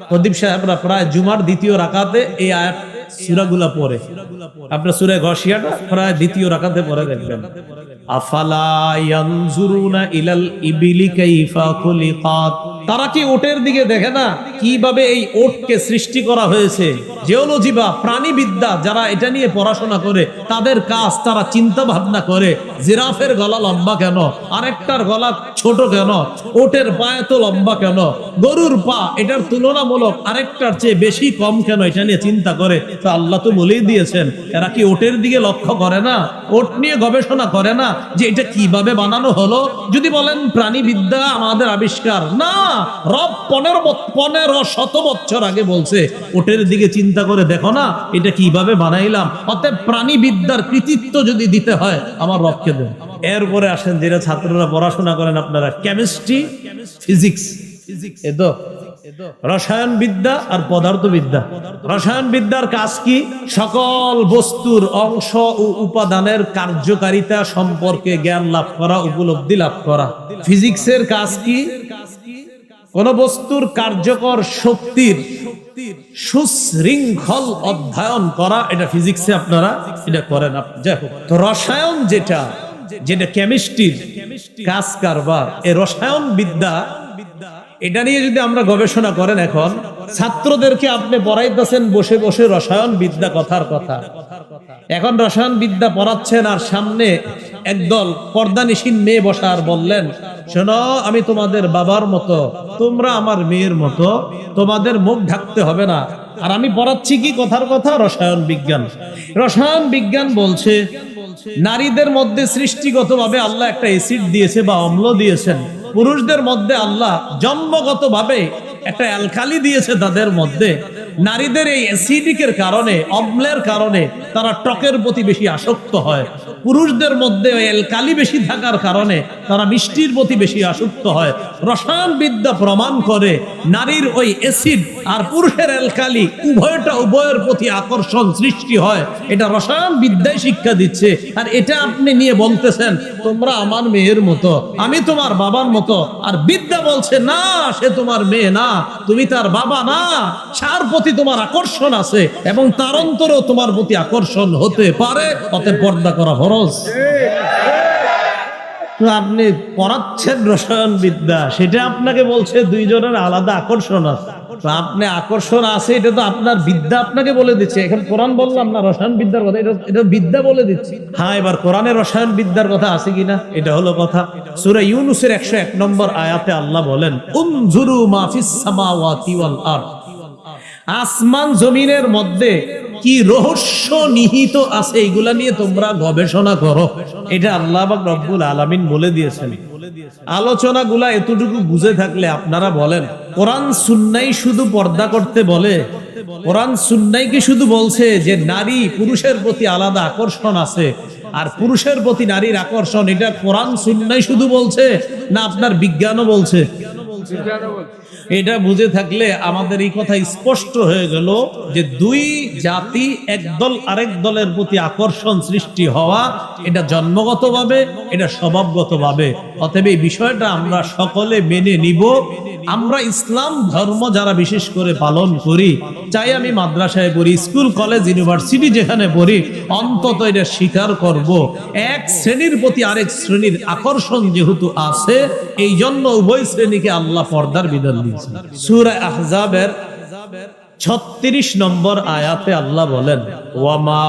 প্রদীপ সাহেবরা প্রায় জুমার দ্বিতীয় রাকাতে এই আয়াত সূরাগুলা পড়ে। আপনার সূরা গাশিয়াটা প্রায় দ্বিতীয় রাকাতে পড়ে দেখবেন। আফালা ইয়ানজুরুনা ইলাল ইবিলি কাইফা খুলিকাত, তারা কি ওটের দিকে দেখে না কিভাবে এই ওটকে সৃষ্টি করা হয়েছে? জিওলজি বা প্রাণীবিদ্যা যারা এটা নিয়ে পড়াশোনা করে তাদের কাজ, তারা চিন্তা ভাবনা করে জিরাফের গলা লম্বা কেন, আরেকটার গলা ছোট কেন, ওটের পা এত লম্বা কেন, গরুর পা এটার তুলনামূলক আরেকটার চেয়ে বেশি কম কেন, এটা নিয়ে চিন্তা করে। তো আল্লাহ তো বলেই দিয়েছেন, এরা কি ওটের দিকে লক্ষ্য করে না? ওট নিয়ে গবেষণা করে না যে এটা কিভাবে বানানো হলো? যদি বলেন প্রাণীবিদ্যা আমাদের আবিষ্কার, না, রব ১৫০০ বছর আগে বলছে ওটের দিকে চিন্তা করে দেখো না এটা কিভাবে বানাইলাম। অতএব প্রাণীবিদ্যার কৃতিত্ব যদি দিতে হয় আমার রবকে দেন। এরপরে আসেন যেটা ছাত্ররা পড়াশোনা করেন আপনারা, কেমিস্ট্রি, ফিজিক্স, এতো রসায়ন বিদ্যা আর পদার্থবিদ্যা। রসায়ন বিদ্যার কাজ কি? সকল বস্তুর অংশ ও উপাদানের কার্যকারিতা সম্পর্কে জ্ঞান লাভ করা, উপলব্ধি লাভ করা। ফিজিক্সের কাজ কি? কোন বস্তুর কার্যকর শক্তির সুশৃঙ্খল অধ্যয়ন করা, এটা ফিজিক্সে আপনারা এটা করেন। যাই হোক, তো রসায়ন যেটা কেমিস্ট্রির কাজ কারবার, এই রসায়ন বিদ্যা, এটা নিয়ে যদি আমরা গবেষণা করেন, এখন ছাত্রদেরকে আপনি পড়াইতেছেন বসে বসে রসায়ন বিদ্যা, কথার কথা। এখন রসায়ন বিদ্যা পড়াচ্ছেন আর সামনে একদল পর্দানিসীন মেয়ে বসা, আর বললেন শোনো আমি তোমাদের বাবার মতো, তোমরা আমার মেয়ের মতো, তোমাদের মুখ ঢাকতে হবে না। আর আমি পড়াচ্ছি কি? কথার কথা, রসায়ন বিজ্ঞান। রসায়ন বিজ্ঞান বলছে নারীদের মধ্যে সৃষ্টিগতভাবে আল্লাহ একটা অ্যাসিড দিয়েছে বা অম্ল দিয়েছেন, পুরুষদের মধ্যে আল্লাহ জন্মগতভাবে একটা অ্যালকালি দিয়েছে তাদের মধ্যে। নারীদের এই অ্যাসিডিকের কারণে, অম্লের কারণে তারা ত্বকের প্রতি বেশি আসক্ত হয়। পুরুষদের মধ্যে ওই অ্যালকালি বেশি থাকার কারণে তারা মিষ্টির প্রতি বেশি আসক্ত হয়। রসায়ন বিদ্যা প্রমাণ করে নারীর ওই অ্যাসিড আর পুরুষের অ্যালকালি উভয়ের প্রতি আকর্ষণ সৃষ্টি হয়। এটা রসায়ন বিদ্যায় শিক্ষা দিচ্ছে। আর এটা আপনি নিয়ে বলতেছেন তোমরা আমার মেয়ের মতো, আমি তোমার বাবার মতো। আর বিদ্যা বলছে না, সে তোমার মেয়ে না, তুমি তার বাবা না, তার প্রতি তোমার আকর্ষণ আছে এবং তার অন্তরেও তোমার প্রতি আকর্ষণ হতে পারে। অতএব পর্দা করা ফরজ। আপনি পড়াচ্ছেন রসায়ন বিদ্যা, সেটা আপনাকে বলছে দুইজনের আলাদা আকর্ষণ আছে। আপনি আকর্ষণ আছে, এটা তো আপনার বিদ্যা আপনাকে বলে দিচ্ছে। এখন কোরআন বললাম না রসায়ন বিদ্যার কথা, এটা বিদ্যা বলে দিচ্ছে। হ্যাঁ, এবার কোরআনে রসায়ন বিদ্যার কথা আছে কিনা এটা হলো কথা। সূরা ইউনূসের ১০১ নম্বর আয়াতে আল্লাহ বলেন উনজুরু মা ফিস সামাওয়াতি ওয়াল আরদ, আসমান জমিনের মধ্যে কি রহস্য নিহিত আছে এগুলা নিয়ে তোমরা গবেষণা করো। এটা আল্লাহ পাক রব্বুল আলামিন বলে দিয়েছেন। আলোচনাগুলা এতটুকু বুঝে থাকলে আপনারা বলেন কোরআন সুন্নাহই শুধু পর্দা করতে বলে? কোরআন সুন্নাহই কি শুধু বলছে যে নারী পুরুষের প্রতি আলাদা আকর্ষণ আছে, আর পুরুষের প্রতি নারীর আকর্ষণ, এটা কোরআন সুন্নাহই শুধু বলছে, না আপনার বিজ্ঞানও বলছে? এটা বুঝে থাকলে আমাদের এই কথা স্পষ্ট হয়ে গেল যে দুই জাতি একদল আরেক দলের প্রতি আকর্ষণ সৃষ্টি হওয়া, এটা জন্মগতভাবে, এটা স্বভাবগতভাবে। অতএব এই বিষয়টা আমরা সকলে মেনে নিব। আমরা ইসলাম ধর্ম যারা বিশেষ করে পালন করি, চাই আমি মাদ্রাসায় পড়ি, স্কুল কলেজ ইউনিভার্সিটি যেখানে পড়ি, অন্তত এটা স্বীকার করব এক শ্রেণীর প্রতি আরেক শ্রেণীর আকর্ষণ যেহেতু আছে, এই জন্য উভয় শ্রেণীকে আল্লাহ পর্দার বিধান দিয়েছেন। সূরা আহজাবের 36 নম্বর আয়াতে আল্লাহ বলেন, ওয়ামা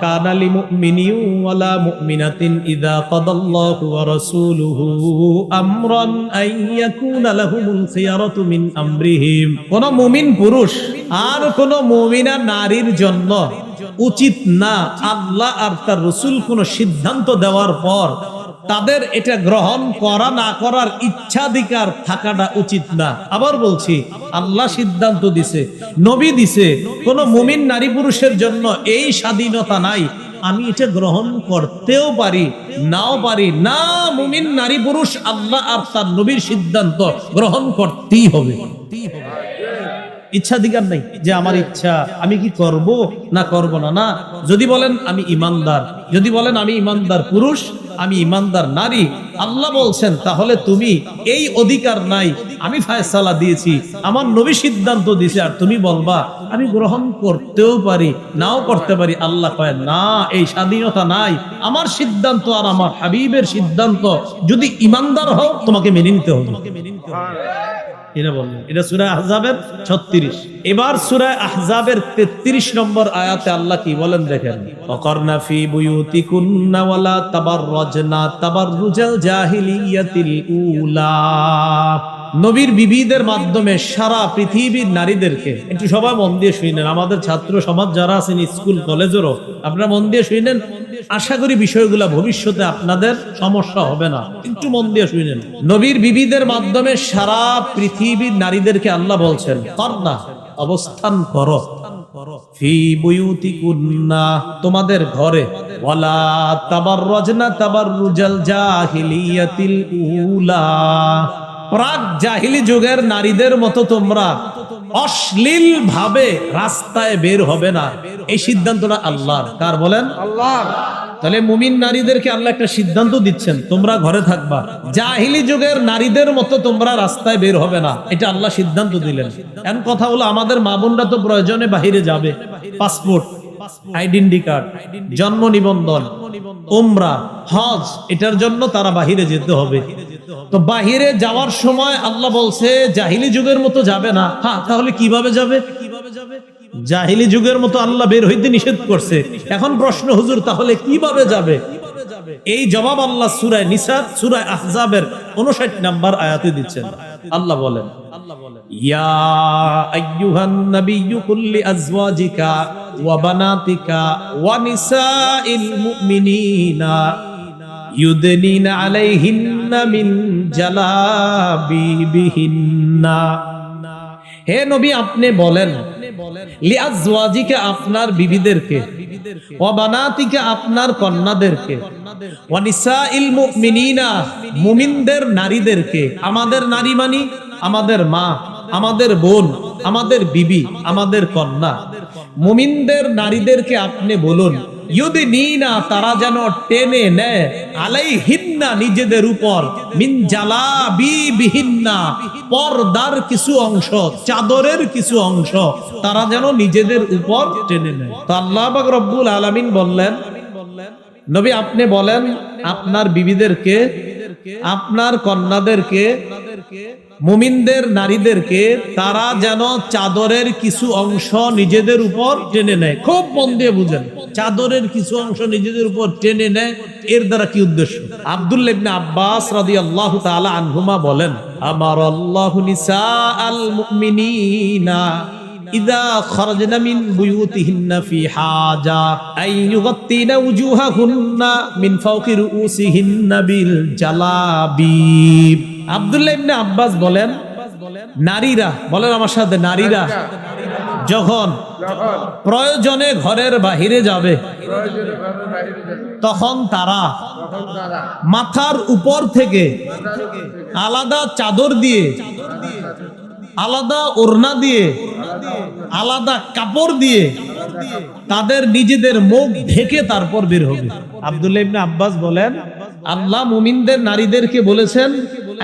কানা লিমুমিনিন ওয়ালা মুমিনাতিন ইযা কাদাল্লাহু ওয়া রাসূলুহু আমরান আইয়াকুনা লাহুমুল খিয়ারাতু মিন আমরিহিম। কোন মুমিন পুরুষ আর কোন মুমিনা নারীর জন্য উচিত না আল্লাহ আর তার রাসূল কোন সিদ্ধান্ত দেওয়ার পর তাদের এটা গ্রহণ করা না করার ইচ্ছাধিকার থাকাটা উচিত না। আবার বলছি, আল্লাহ সিদ্ধান্ত দিছে, নবী দিছে, কোন মুমিন নারী পুরুষের জন্য এই স্বাধীনতা নাই আমি এটা গ্রহণ করতেও পারি নাও পারি। না, মুমিন নারী পুরুষ আল্লাহ আর তার নবীর সিদ্ধান্ত গ্রহণ করতেই হবে। ইচ্ছাধিকার নাই যে আমার ইচ্ছা আমি কি করব না করব না। না, যদি বলেন আমি ইমানদার, যদি বলেন আমি ইমানদার পুরুষ, আমি ইমানদার নারী, আল্লাহ বলছেন, তাহলে তুমি এই অধিকার নাই, আমি ফায়সালা দিয়েছি, আমার নবী সিদ্ধান্ত দিয়েছে, আর তুমি বলবা আমি গ্রহণ করতেও পারি নাও করতে পারি। আল্লাহ কয় না, এই স্বাধীনতা নাই। আমার সিদ্ধান্ত আর আমার হাবিবের সিদ্ধান্ত যদি ইমানদার হও তোমাকে মেনে নিতে হবে। এটা বললেন, এটা সূরা আহজাবের 36। এবার সূরা আহজাবের 33 নম্বর আয়াতে আল্লাহ কি বলেন দেখেন, ওয়াকারনা ফি বুয়ুতিকুন্না ওয়ালা তাবাররাজনা তাবাররুজাল জাহিলিয়াতিল উলা। নবীর বিবিদের মাধ্যমে সারা পৃথিবীর নারীদেরকে, একটু সবাই মন দিয়ে শুনেন, আমাদের ছাত্র সমাজ যারা আছেন স্কুল কলেজেরও আপনারা মন দিয়ে শুনেন, আশা করি বিষয়গুলো ভবিষ্যতে আপনাদের সমস্যা হবে না। একটু মন দিয়ে শুনেন, নবীর বিবিদের মাধ্যমে সারা পৃথিবীর নারীদেরকে আল্লাহ বলছেন, করনা অবস্থান করো, ফি বুয়ুতিকুন্না তোমাদের ঘরে, ওয়ালা তাবাররাজনা তাবাররুজাল জাহিলিয়াতিল উলা প্রাক জাহিলি যুগের নারীদের মতো তোমরা অশ্লীল ভাবে রাস্তায় বের হবে না। এই সিদ্ধান্তটা আল্লাহর। কার বলেন? আল্লাহর। তাহলে মুমিন নারীদেরকে আল্লাহ একটা সিদ্ধান্ত দিচ্ছেন, তোমরা ঘরে থাকবা, জাহিলি যুগের নারীদের মতো তোমরা রাস্তায় বের হবে না, এটা আল্লাহ সিদ্ধান্ত দিলেন। এখন কথা হলো, আমাদের মা বোনরা তো প্রয়োজনে বাহিরে যাবে, পাসপোর্ট, আইডেন্টি কার্ড, জন্ম নিবন্ধন, উমরা, হজ, এটার জন্য তারা বাহিরে যেতে হবে। তো বাহিরে যাওয়ার সময় আল্লাহ বলছে জাহিলি যুগের মতো যাবে না। হ্যাঁ, তাহলে কিভাবে যাবে? জাহিলি যুগের মতো আল্লাহ বের হইতে নিষেধ করছে। এখন প্রশ্ন, হুজুর তাহলে কিভাবে যাবে? এই জবাব আল্লাহ সূরা নিসা, সূরা আহজাবের 59 নম্বর আয়াতে দিচ্ছেন। আল্লাহ বলেন, ইয়া আইয়ুহান নাবিয়্যু কুল লিআজওয়াজিকা ওয়া বানাতিকা ওয়া নিসাইল মুমিনিনা ইউদনিনা আলাইহিন্না মিন জালাবিবিহিন্না। হে নবী, আপনি বলেন, লিআজওয়াজিকা আপনার বিবিদেরকে, ওয়া বানাতিকা আপনার কন্যাদেরকে, ওয়া নিসাইল মুমিনিনা মুমিনদের নারীদেরকে। আমাদের নারী মানি আমাদের মা, আমাদের বোন, আমাদের বিবি, আমাদের কন্যা। মুমিনদের নারীদেরকে আপনি বলুন, ইউদনিনা তারা যেন টেনে নেয়, আলাইহিন্না নিজেদের উপর, মিন জালাবিবিহিন্না পর্দার কিছু অংশ, চাদরের কিছু অংশ তারা যেন নিজেদের উপর টেনে নেয়। তো আল্লাহ পাক রব্বুল আলামিন বললেন, নবী আপনি বলেন আপনার বিবিদেরকে, আপনার কন্যাদেরকে, মুমিনদের নারীদেরকে তারা যেন চাদরের কিছু অংশ নিজেদের উপর টেনে নেয়। খুব মন দিয়ে বুঝেন, চাদরের কিছু অংশ নিজেদের উপর টেনে নেয়, এর দ্বারা কি উদ্দেশ্য? আব্দুল্লাহ ইবনে আব্বাস রাদিয়াল্লাহু তাআলা আনহুমা বলেন, আমারাল্লাহু নিসাআল মুমিনিনা ইযা খারাজনা মিন বুয়ুতিহিন্না ফি হাজা আই ইউগাত্তিনা উজুহাহুন্না মিন ফাওকি রুউসিহিন্না বিল জালাবিব। আব্দুল্লাহ ইবনে আব্বাস বলেন, নারীরা বলেন আমার সাথে, নারীরা যখন প্রয়োজনে ঘরের বাহিরে যাবে তখন তারা মাথার উপর থেকে আলাদা চাদর দিয়ে, আলাদা ওড়না দিয়ে, আলাদা কাপড় দিয়ে তাদের নিজেদের মুখ ঢেকে তারপর বের হবে। আব্দুল্লাহ ইবনে আব্বাস বলেন, আল্লাহ মুমিনদের নারীদেরকে বলেছেন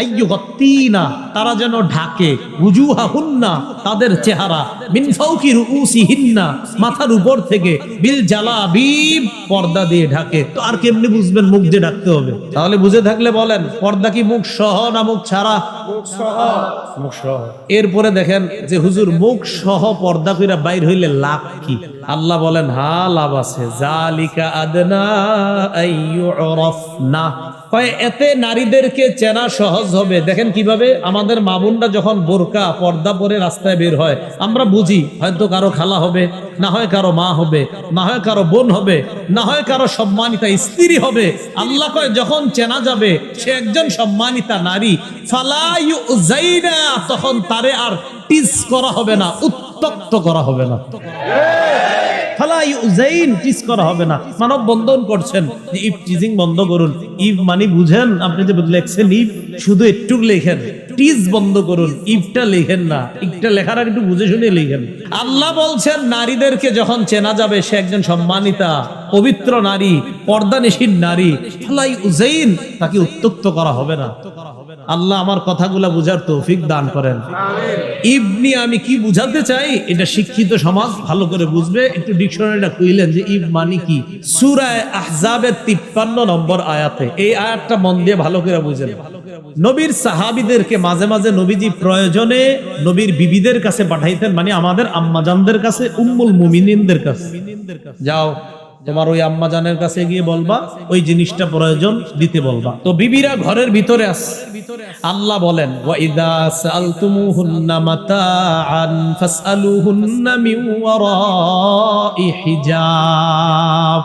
আইয়ুগত্তিনা, তারা যেন ঢাকে, উজুহাহুন্না, তাদের চেহারা, মিন ফাওকি রুউসিহিন্না, মাথার উপর থেকে, বিল জালাবিব, পর্দা দিয়ে ঢাকে। তো আর কেমনে বুঝবেন মুখ দিয়ে ঢাকতে হবে? তাহলে বুঝে থাকলে বলেন, পর্দা কি মুখ সহ না মুখ ছাড়া? মুখ সহ। এরপরে দেখেন যে হুজুর মুখ সহ পর্দা কইরা বাইর হইলে লাভ কি? আল্লাহ বলেন, হ্যাঁ লাভ আছে। জালিকা আদনা আইয়ুরাফনা, এতে নারীদেরকে চেনা সহজ হবে। দেখেন কিভাবে আমাদের মা বোনরা যখন বোরকা পর্দা পরে রাস্তায় বের হয়, আমরা বুঝি হয়তো কারো খালা হবে, না হয় কারো মা হবে, না হয় কারো বোন হবে, না হয় কারো সম্মানিতা স্ত্রী হবে। আল্লাহ কয় যখন চেনা যাবে সে একজন সম্মানিতা নারী, ফালা ইউযাইনা, তখন তারে আর টিজ করা হবে না, উত্তক্ত করা হবে না। ফালা ইউযাইন, টিজ করা হবে না। মানব বন্ধন করছেন যে ইভ টিজিং বন্ধ করুন। ইভ মানে বুঝেন, আপনি যে লেখছেন ইভ, শুধু একটু লেখেন, টিজ বন্ধ করুন, ইভটা লেখেন না। ইভটা লেখার আগে একটু বুঝে শুনে লেখেন। আল্লাহ বলছেন নারীদেরকে যখন চেনা যাবে সে একজন সম্মানিতা পবিত্র নারী, পর্দানিশীন নারী, ফালা ইউযাইন, তাকে উত্তক্ত করা হবে না। আল্লাহ আমার কথাগুলা বুঝার তৌফিক দান করেন। ইবনি আমি কি বুঝাতে চাই এটা শিক্ষিত সমাজ ভালো করে বুঝবে। একটু ডিকশনারিটা খুইলেন যে ইব মানে কি। সূরা আহজাবের 53 নম্বর আয়াতে, এই আয়াতটা মন দিয়ে ভালো করে বুঝেন। নবীর সাহাবীদেরকে মাঝে মাঝে নবীজি প্রয়োজনে নবীর বিবিদের কাছে পাঠাইতেন, মানে আমাদের আম্মাজানদের কাছে, উম্মুল মুমিনিনদের কাছে। যাও তোমার ওই আম্মা জানের কাছে গিয়ে বলবা ওই জিনিসটা প্রয়োজন দিতে বলবা। তো বিবিরা ঘরের ভিতরে আছে। আল্লাহ বলেন, ওয়া ইযা সাআলতুমুহুন্না মাতাআন ফাসআলুহুন্না মিন ওয়ারাই হিজাব,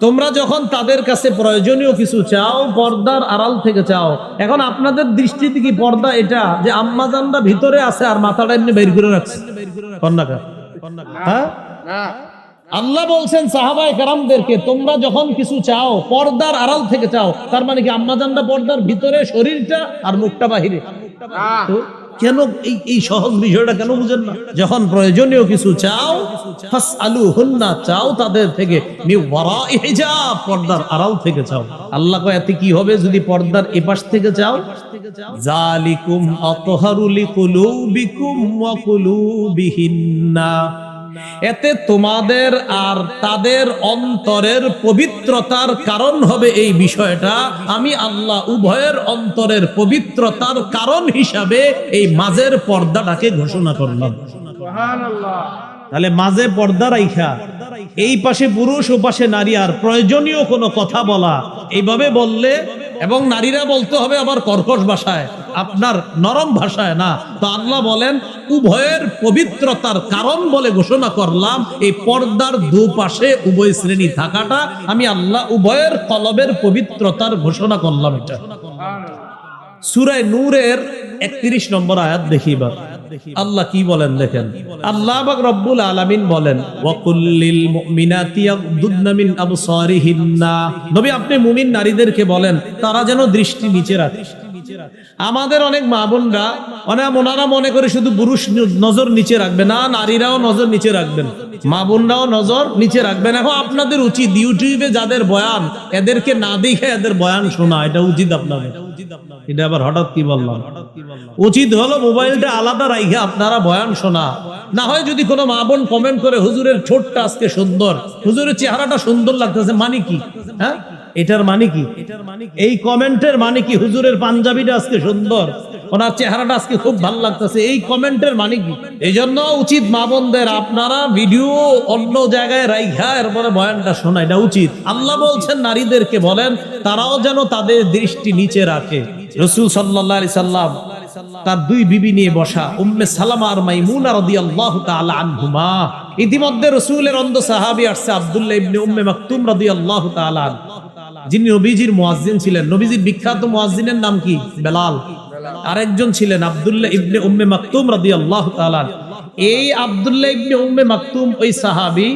তোমরা যখন তাদের কাছে প্রয়োজনীয় কিছু চাও পর্দার আড়াল থেকে চাও। এখন আপনাদের দৃষ্টিতে কি পর্দা এটা যে আম্মা জানরা ভিতরে আছে আর মাথাটা এমনি বের করে রাখছে? কন্যাকা, হ্যাঁ না। আল্লাহ বলছেন সাহাবায়ে কেরামদেরকে, তোমরা যখন কিছু চাও পর্দার আড়াল থেকে চাও। তার মানে কি আম্মা জানরা পর্দার ভিতরে, শরীরটা আর মুখটা বাহিরে। কেন এই সহজ বিষয়টা কেন বুঝেন না? যখন প্রয়োজনীয় কিছু চাও, ফাসআলুহুন্না, চাও তাদের থেকে, মিন ওয়ারাই হিজাব, পর্দার আড়াল থেকে চাও। আল্লাহ কয় এতে কি হবে যদি পর্দার এপাশ থেকে চাও? যালিকুম আতহারু লিকুলুবিকুম ওয়া কুলুবিহিন্না, এতে তোমাদের আর তাদের অন্তরের পবিত্রতার কারণ হবে। এই বিষয়টা আমি আল্লাহ উভয়ের অন্তরের পবিত্রতার কারণ হিসাবে এই মাঝের পর্দাটাকে ঘোষণা করলাম। সুবহানাল্লাহ। তাহলে মাঝে পর্দা রাইখা এই পাশে পুরুষ ও পাশে নারী, আর প্রয়োজনীয় কোনো কথা বলা এইভাবে বললে, এবং নারীরা বলতে হবে আবার কর্কশ ভাষায়, আপনার নরম ভাষায় না। তো আল্লাহ বলেন উভয়ের পবিত্রতার কারণ বলে ঘোষণা করলাম এই পর্দার দুপাশে উভয় শ্রেণী থাকাটা। আমি আল্লাহ উভয়ের কলবের পবিত্রতার ঘোষণা করলাম। এটা সূরা নূরের 31 নম্বর আয়াত দেখিবা আল্লাহ কি বলেন দেখেন। আল্লাহ পাক রব্বুল আলামিন বলেন, ওয়া কুল্লিল মুমিনাতি ইয়াগদুদনা মিন আবসারিহিন্না, নবী আপনি মুমিন নারীদেরকে বলেন তারা যেন দৃষ্টি নিচে রাখে। আমাদের অনেক মা বোনরা ওনারা মনে করে শুধু পুরুষ নজর নিচে রাখবে না, নারীরাও নজর নিচে রাখবেন, মা বোনরাও নজর নিচে রাখবেন। এখন আপনাদের উচিত ইউটিউবে যাদের বয়ান এদেরকে না দেখে এদের বয়ান শোনা, এটা উচিত আপনাদের। এটা আবার হঠাৎ কি বললাম? উচিত হলো মোবাইলটা আলাদা রাখে আপনারা বয়ান শোনা। না হয় যদি কোনো মা বোন কমেন্ট করে হুজুরের ঠোঁটটা আজকে সুন্দর, হুজুরের চেহারাটা সুন্দর লাগতেছে, মানে কি? হ্যাঁ, এটার মানে কি? এই কমেন্টের মানে কি? হুজুরের পাঞ্জাবিটা আজকে সুন্দর, ওনার চেহারাটা আজকে খুব ভালো লাগতেছে, এই কমেন্টের মানে কি? এই জন্য উচিত মা বোনদের আপনারা ভিডিও অন্য জায়গায় রাইখা এরপরে বয়ানটা শোনা, এটা উচিত। আল্লাহ বলছেন নারীদেরকে বলেন তারাও যেন তাদের দৃষ্টি নিচে রাখে। রাসূল সাল্লাল্লাহু আলাইহি সাল্লাম তার দুই বিবি নিয়ে বসা, উম্মে সালামা আর মাইমুনা রাদিয়াল্লাহু তাআলা আনহুমা। ইতিমধ্যে রাসূলের অন্ধ সাহাবী আসছে আব্দুল্লাহ ইবনে উম্মে মাকতুম রাদিয়াল্লাহু তাআলা, যিনি নবীজির মুয়াজ্জিন ছিলেন। নবীজির বিখ্যাত মুয়াজ্জিনের নাম কি? বেলাল। আরেকজন ছিলেন আব্দুল্লাহ ইবনে উম্মে মাকতুম রাদিয়াল্লাহু তাআলা। এই আব্দুল্লাহ ইবনে উম্মে মাকতুম ওই সাহাবী,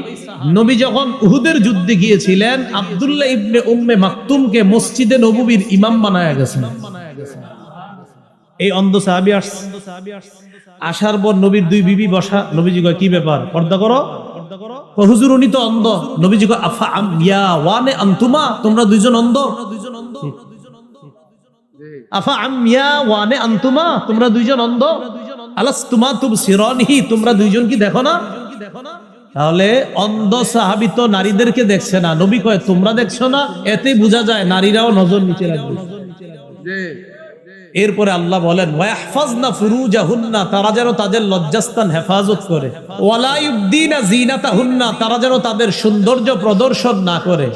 নবী যখন উহুদের যুদ্ধে গিয়েছিলেন আব্দুল্লাহ ইবনে উম্মে মাকতুমকে মসজিদে নববীর ইমাম বানায়া গেছেন। এই অন্ধ সাহাবী আসার পর নবীর দুই বিবি বসা, নবীজি কয় কি ব্যাপার, পর্দা করো। হুজুর উনি তো অন্ধ। নবীজি কয় আফা আমিয়া ওয়ানে আনতুমা, তোমরা দুইজন অন্ধ। আফা আমিয়া ওয়ানে আনতুমা, তোমরা দুইজন অন্ধ। আলাস্তুমা তুবসিরানি, তোমরা দুইজন কি দেখো না? তাহলে অন্ধ সাহাবী তো নারীদেরকে দেখছে না, নবী কয় তোমরা দেখছো না, এতেই বোঝা যায় নারীরাও নজর নিচে রাখবে। এরপরে আল্লাহ বলেন ওয়াহফাজনা ফুরুজাহুন্না, তারা যেন তাদের লজ্জাস্থান হেফাজত করে। ওয়ালা ইউবদিনা জিনাতাহুন্না, তারা যেন তাদের সৌন্দর্য প্রদর্শন না করে।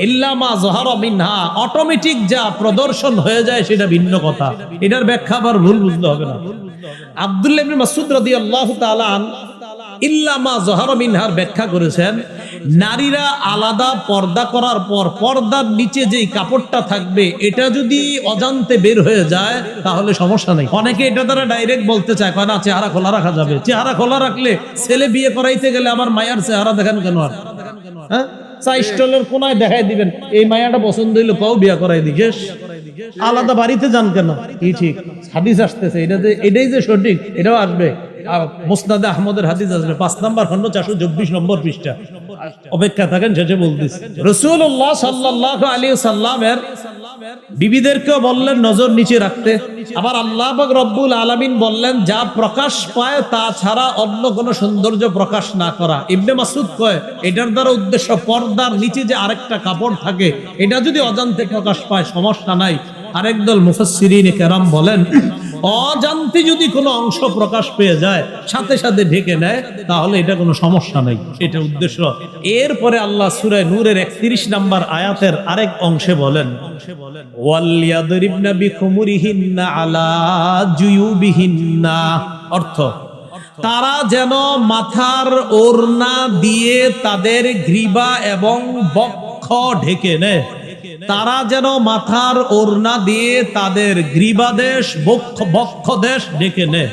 ইল্লা মা যাহারা মিনহা, অটোমেটিক যা প্রদর্শন হয়ে যায় সেটা ভিন্ন কথা, এটার ব্যাখ্যা আবার ভুল বুঝতে হবে না। আব্দুল্লাহ ইবনে মাসউদ রাদিয়াল্লাহু তাআলা ইল্লা মা যাহারা মিনহার ব্যাখ্যা করেছেন, নারীরা আলাদা পর্দা করার পর পর্দার নিচে যেই কাপড়টা থাকবে এটা যদি অজান্তে বের হয়ে যায় তাহলে সমস্যা নেই। অনেকে এটা দ্বারা ডাইরেক্ট বলতে চায়, কয় না চেহারা খোলা রাখা যাবে। চেহারা খোলা রাখলে ছেলে বিয়ে করাইতে গেলে আমার মায়ার চেহারা দেখেন কেন? আর হ্যাঁ, চা স্টলের কোনায় দেখাই দিবেন, এই মায়াটা পছন্দ হইলো পাও বিয়ে করাই দি, শেষ। আলাদা বাড়িতে যান কেন? কি ঠিক হাদিস আসতেছে, এটাই যে সঠিক এটাও আসবে। মুসনাদে আহমদের হাদিস আসবে 5 নম্বর খন্ড 424 নম্বর পৃষ্ঠা। অপেক্ষা থাকেন, শেষে বলতেছি। রাসূলুল্লাহ সাল্লাল্লাহু আলাইহি সাল্লামের বিবিদেরকেও বললেন নজর নিচে রাখতে। আবার আল্লাহ পাক রব্বুল আলামিন বললেন যা প্রকাশ পায় তা ছাড়া অন্য কোনো সৌন্দর্য প্রকাশ না করা। ইবনে মাসউদ কয় এটার দ্বারা উদ্দেশ্য পর্দার নিচে যে আরেকটা কাপড় থাকে এটা যদি অজান্তে প্রকাশ পায় সমস্যা নাই। আরেক দল মুফাসসিরিনে কেরাম বলেন অজান্তে যদি কোনো অংশ প্রকাশ পেয়ে যায় সাথে সাথে ঢেকে নেয় তাহলে এটা কোনো সমস্যা নাই, এটা উদ্দেশ্য। এরপরে আল্লাহ সূরা নূরের 31 নম্বর আয়াতের আরেক অংশে বলেন ওয়ালিয়াদরিবনা বিখুমুরিহিন্না আলা জুয়ুবিহিন্না, অর্থ তারা যেন মাথার ওড়না দিয়ে তাদের গ্রীবা এবং বক্ষ ঢেকে নেয়। তারা যেন মাথার ওড়না দিয়ে তাদের গ্রীবাদেশ বক্ষদেশ ঢেকে নেয়।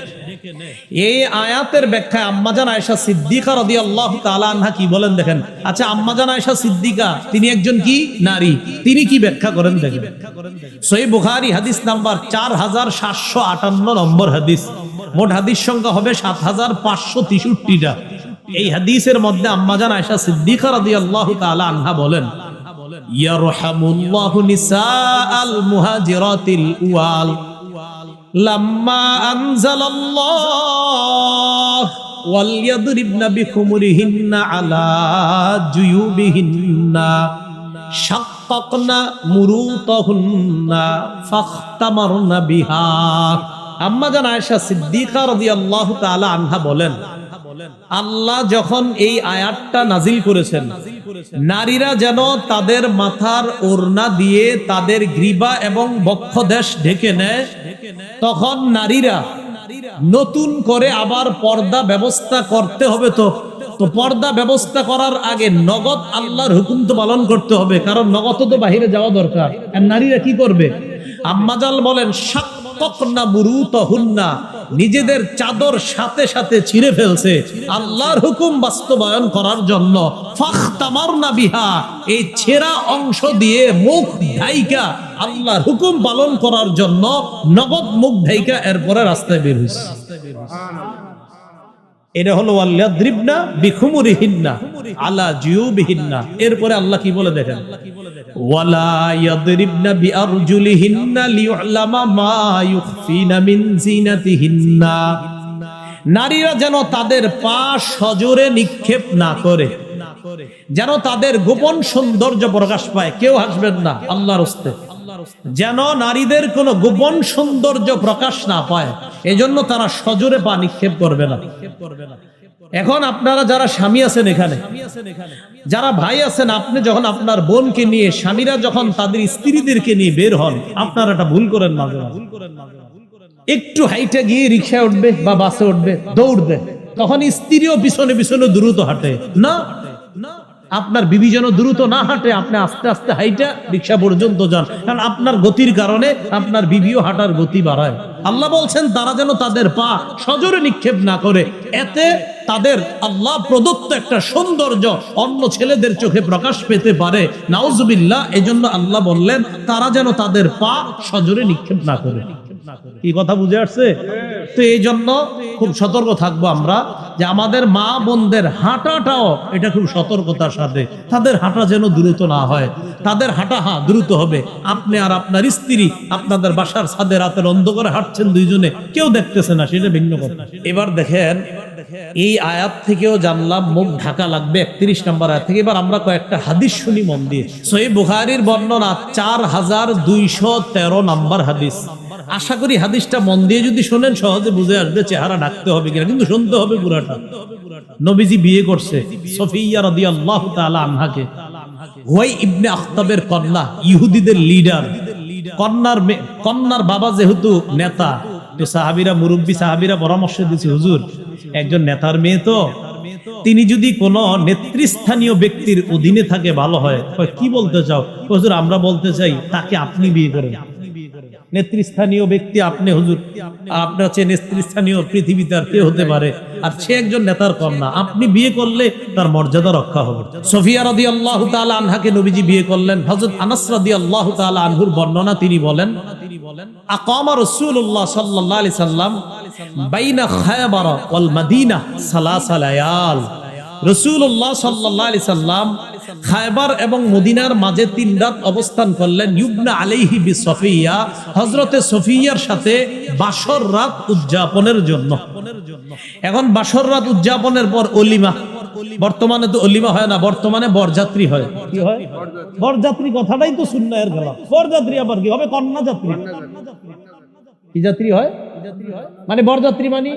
এই আয়াতের ব্যাখ্যায় আম্মাজান আয়েশা সিদ্দিকা রাদিয়াল্লাহু তাআলা আনহা কি বলেন দেখেন। আচ্ছা, আম্মাজান আয়েশা সিদ্দিকা তিনি একজন কি নারী, তিনি কি ব্যাখ্যা করেন দেখেন। সহিহ বুখারী হাদিস নাম্বার 4758 নম্বর হাদিস। মোট হাদিস সংখ্যা হবে 7563টা। এই হাদিসের মধ্যে আম্মাজান আয়েশা সিদ্দিকা রাদিয়াল্লাহু তাআলা আনহা বলেন ইয়ারহামুল্লাহু নিসাআল মুহাজিরাতিল উওয়াল লাম্মা আনজালাল্লাহ ওয়ালইয়াদরিবনা বিখুমুরিহিন্না আলা জুয়ুবিহিন্না শাক্কাকনা মুরুতাহুন্না ফাখতামারনা বিহা। আম্মাজান আয়েশা সিদ্দিকা রাদিয়াল্লাহু তাআলা আনহা বলেন আল্লাহ যখন এই আয়াতটা নাজিল করেছেন নারীরা যেন তাদের মাথার ওড়না দিয়ে তাদের গ্রীবা এবং বক্ষদেশ ঢেকে নেয়, তখন নারীরা নতুন করে আবার পর্দা ব্যবস্থা করতে হবে। তো পর্দা ব্যবস্থা করার আগে নগদ আল্লাহর হুকুম তো পালন করতে হবে, কারণ নগদ তো বাহিরে যাওয়া দরকার। আর নারীরা কি করবে? আম্মাজান বলেন শাক্কাকনা মুরুতাহুন্না, নিজেদের চাদর সাথে সাথে ছিঁড়ে ফেলছে আল্লাহর হুকুম বাস্তবায়ন করার জন্য। ফাখতামারনা বিহা, এই ছেঁড়া অংশ দিয়ে মুখ ঢাইকা আল্লাহর হুকুম পালন করার জন্য নগদ মুখ ঢাইকা এরপরে রাস্তায় বের হইছে। এটা হলো ওয়ালিয়াদরিবনা বিখুমুরিহিন্না আলা জুয়ুবিহিন্না। এরপরে আল্লাহ কি বলে দেখেন ওয়ালা ইয়াদরিবনা বিআরজুলিহিন্না লিউলামা মা ইউখফিনা মিন জিনাতিহিন্না, নারীরা যেন তাদের পা সজোরে নিক্ষেপ না করে, যেন তাদের গোপন সৌন্দর্য প্রকাশ পায়। কেউ হাসবেন না আল্লাহর হস্তে, যেন নারীদের কোনো গোপন সৌন্দর্য প্রকাশ না পায়, এজন্য তারা সজোরে পা নিক্ষেপ করবে না। এখন আপনারা যারা স্বামী আছেন এখানে, যারা ভাই আছেন, আপনি যখন আপনার বোনকে নিয়ে, স্বামীরা যখন তাদের স্ত্রীদেরকে নিয়ে বের হন, আপনারা এটা ভুল করেন মাঝে মাঝে। একটু হাইটে গিয়ে রিক্সায় উঠবে বা বাসে উঠবে, দৌড় দেয়, তখন স্ত্রীও পিছনে পিছনে দ্রুত হাঁটে না। আপনার বিবি যেন দ্রুত না হাঁটে, আপনি আস্তে আস্তে হাইটা রিক্সা পর্যন্ত যান, কারণ আপনার গতির কারণে আপনার বিবিও হাঁটার গতি বাড়ায়। আল্লাহ বলছেন তারা যেন তাদের পা সজোরে নিক্ষেপ না করে, এতে তাদের আল্লাহ প্রদত্ত একটা সৌন্দর্য অন্য ছেলেদের চোখে প্রকাশ পেতে পারে। নাউজুবিল্লাহ। এজন্য আল্লাহ বললেন তারা যেন তাদের পা সজোরে নিক্ষেপ না করে। কি কথা বুঝে আসছে? তো এই জন্য খুব সতর্ক থাকবো আমরা যে আমাদের মা বোনদের হাঁটাটাও এটা খুব সতর্কতার সাথে, তাদের হাঁটা যেন দ্রুত না হয়। তাদের হাঁটা দ্রুত হবে, আপনি আর আপনার স্ত্রী আপনাদের বাসার ছাদে রাতের অন্ধকারে হাঁটছেন দুইজনে, কেউ দেখতেছে না, সেটা ভিন্ন কথা। এবার দেখেন এই আয়াত থেকেও জানলাম মুখ ঢাকা লাগবে 31 নম্বর আয়াত থেকে। এবার আমরা কয়েকটা হাদিস শুনি মন দিয়ে। সহিহ বুখারীর বর্ণনা 4213 নম্বর হাদিস। আশা করি হাদিসটা মন দিয়ে যদি শোনেন সহজে বুঝে আসবে চেহারা ঢাকতে হবে কিনা, কিন্তু শুনতে হবে পুরাটা। নবীজি বিয়ে করছে সফিয়া রাদিয়াল্লাহু তাআলা আনহাকে। হুয়াই ইবনে আখতাবের কন্যা, ইহুদিদের লিডার। কন্যার বাবা যেহেতু নেতা, তো সাহাবীরা, মুরব্বী সাহাবীরা পরামর্শ দিয়েছে, হুজুর একজন নেতার মেয়ে তো, তিনি যদি কোনো নেতৃস্থানীয় ব্যক্তির অধীনে থাকে ভালো হয়। কি বলতে চাও? হুজুর আমরা বলতে চাই তাকে আপনি বিয়ে করেন। নেতৃস্থানীয় ব্যক্তি আপনি হুজুর, আপনি হচ্ছে নেতৃস্থানীয় পৃথিবীতে আর কে হতে পারে, আর সে একজন নেতার কন্যা, আপনি বিয়ে করলে তার মর্যাদা রক্ষা হবে। সফিয়া রাদিয়াল্লাহু তাআলা আনহাকে নবীজি বিয়ে করলেন। হযরত আনাস রাদিয়াল্লাহু তাআলা আনহুর বর্ণনা, তিনি বলেন আকামা রাসূলুল্লাহ সাল্লাল্লাহু আলাইহি সাল্লাম বাইনা খায়বার ওয়াল মদিনা সালাসা লায়াল। রাসূলুল্লাহ সাল্লাল্লাহু আলাইহি সাল্লাম খায়বার এবং মদিনার মাঝে 3 রাত অবস্থান করলেন। ইবনা আলাইহি বিসফিয়া, হযরতে সফিয়ার সাথে বাসর রাত উদযাপনের জন্য। এখন বাসর রাত উদযাপনের পর অলিমা, বর্তমানে তো অলিমা হয় না, বর্তমানে বরযাত্রী হয়। কি হয়? বরযাত্রী কথাটাই তো সুন্নাহের গলা। বরযাত্রী আবার কি হবে? কন্যা যাত্রী। কি যাত্রী হয়? মানে বরযাত্রী মানে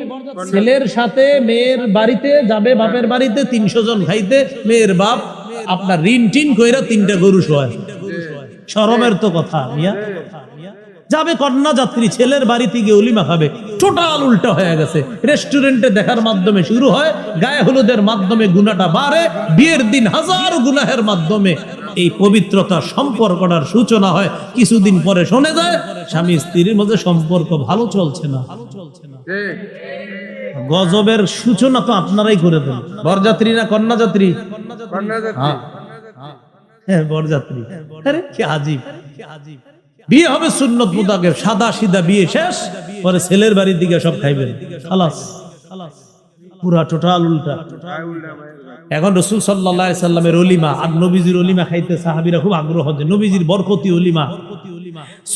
ছেলের সাথে মেয়ের বাড়িতে যাবে, বাপের বাড়িতে 300 জন খাইতে, মেয়ের বাপ আপনার ঋণ টিন কইরা 3টা গরু শোয়। শরমের তো কথা মিয়া। যাবে কন্যা যাত্রী, ছেলের বাড়িতে গিয়ে অলিমা খাবে। টোটাল উল্টা হয়ে গেছে। রেস্টুরেন্টে দেখার মাধ্যমে শুরু হয়, গায়ে হলুদের মাধ্যমে গুনাহটা বাড়ে, বিয়ের দিন হাজার গুনাহের মাধ্যমে এই পবিত্রতা সম্পর্কটার সূচনা হয়। কিছুদিন পরে শুনে যায় স্বামী স্ত্রীর মধ্যে সম্পর্ক ভালো চলছে না। গজবের সূচনা তো আপনারাই করে দেন। বরযাত্রী না কন্যা যাত্রী? হ্যাঁ বরযাত্রী। আরে কি আজীব। বিয়ে হবে সুন্নত মুতাবেক, সাদা সিধা বিয়ে শেষ, পরে ছেলের বাড়ির দিকে সব খাইবেন, খালাস। পুরা টোটাল উল্টা। এখন রাসূল সাল্লাল্লাহু আলাইহি সাল্লামের অলিমা আর নবীজির অলিমা খাইতে সাহাবীরা খুব আগ্রহ হচ্ছে। নবীজির বরকতি অলিমা,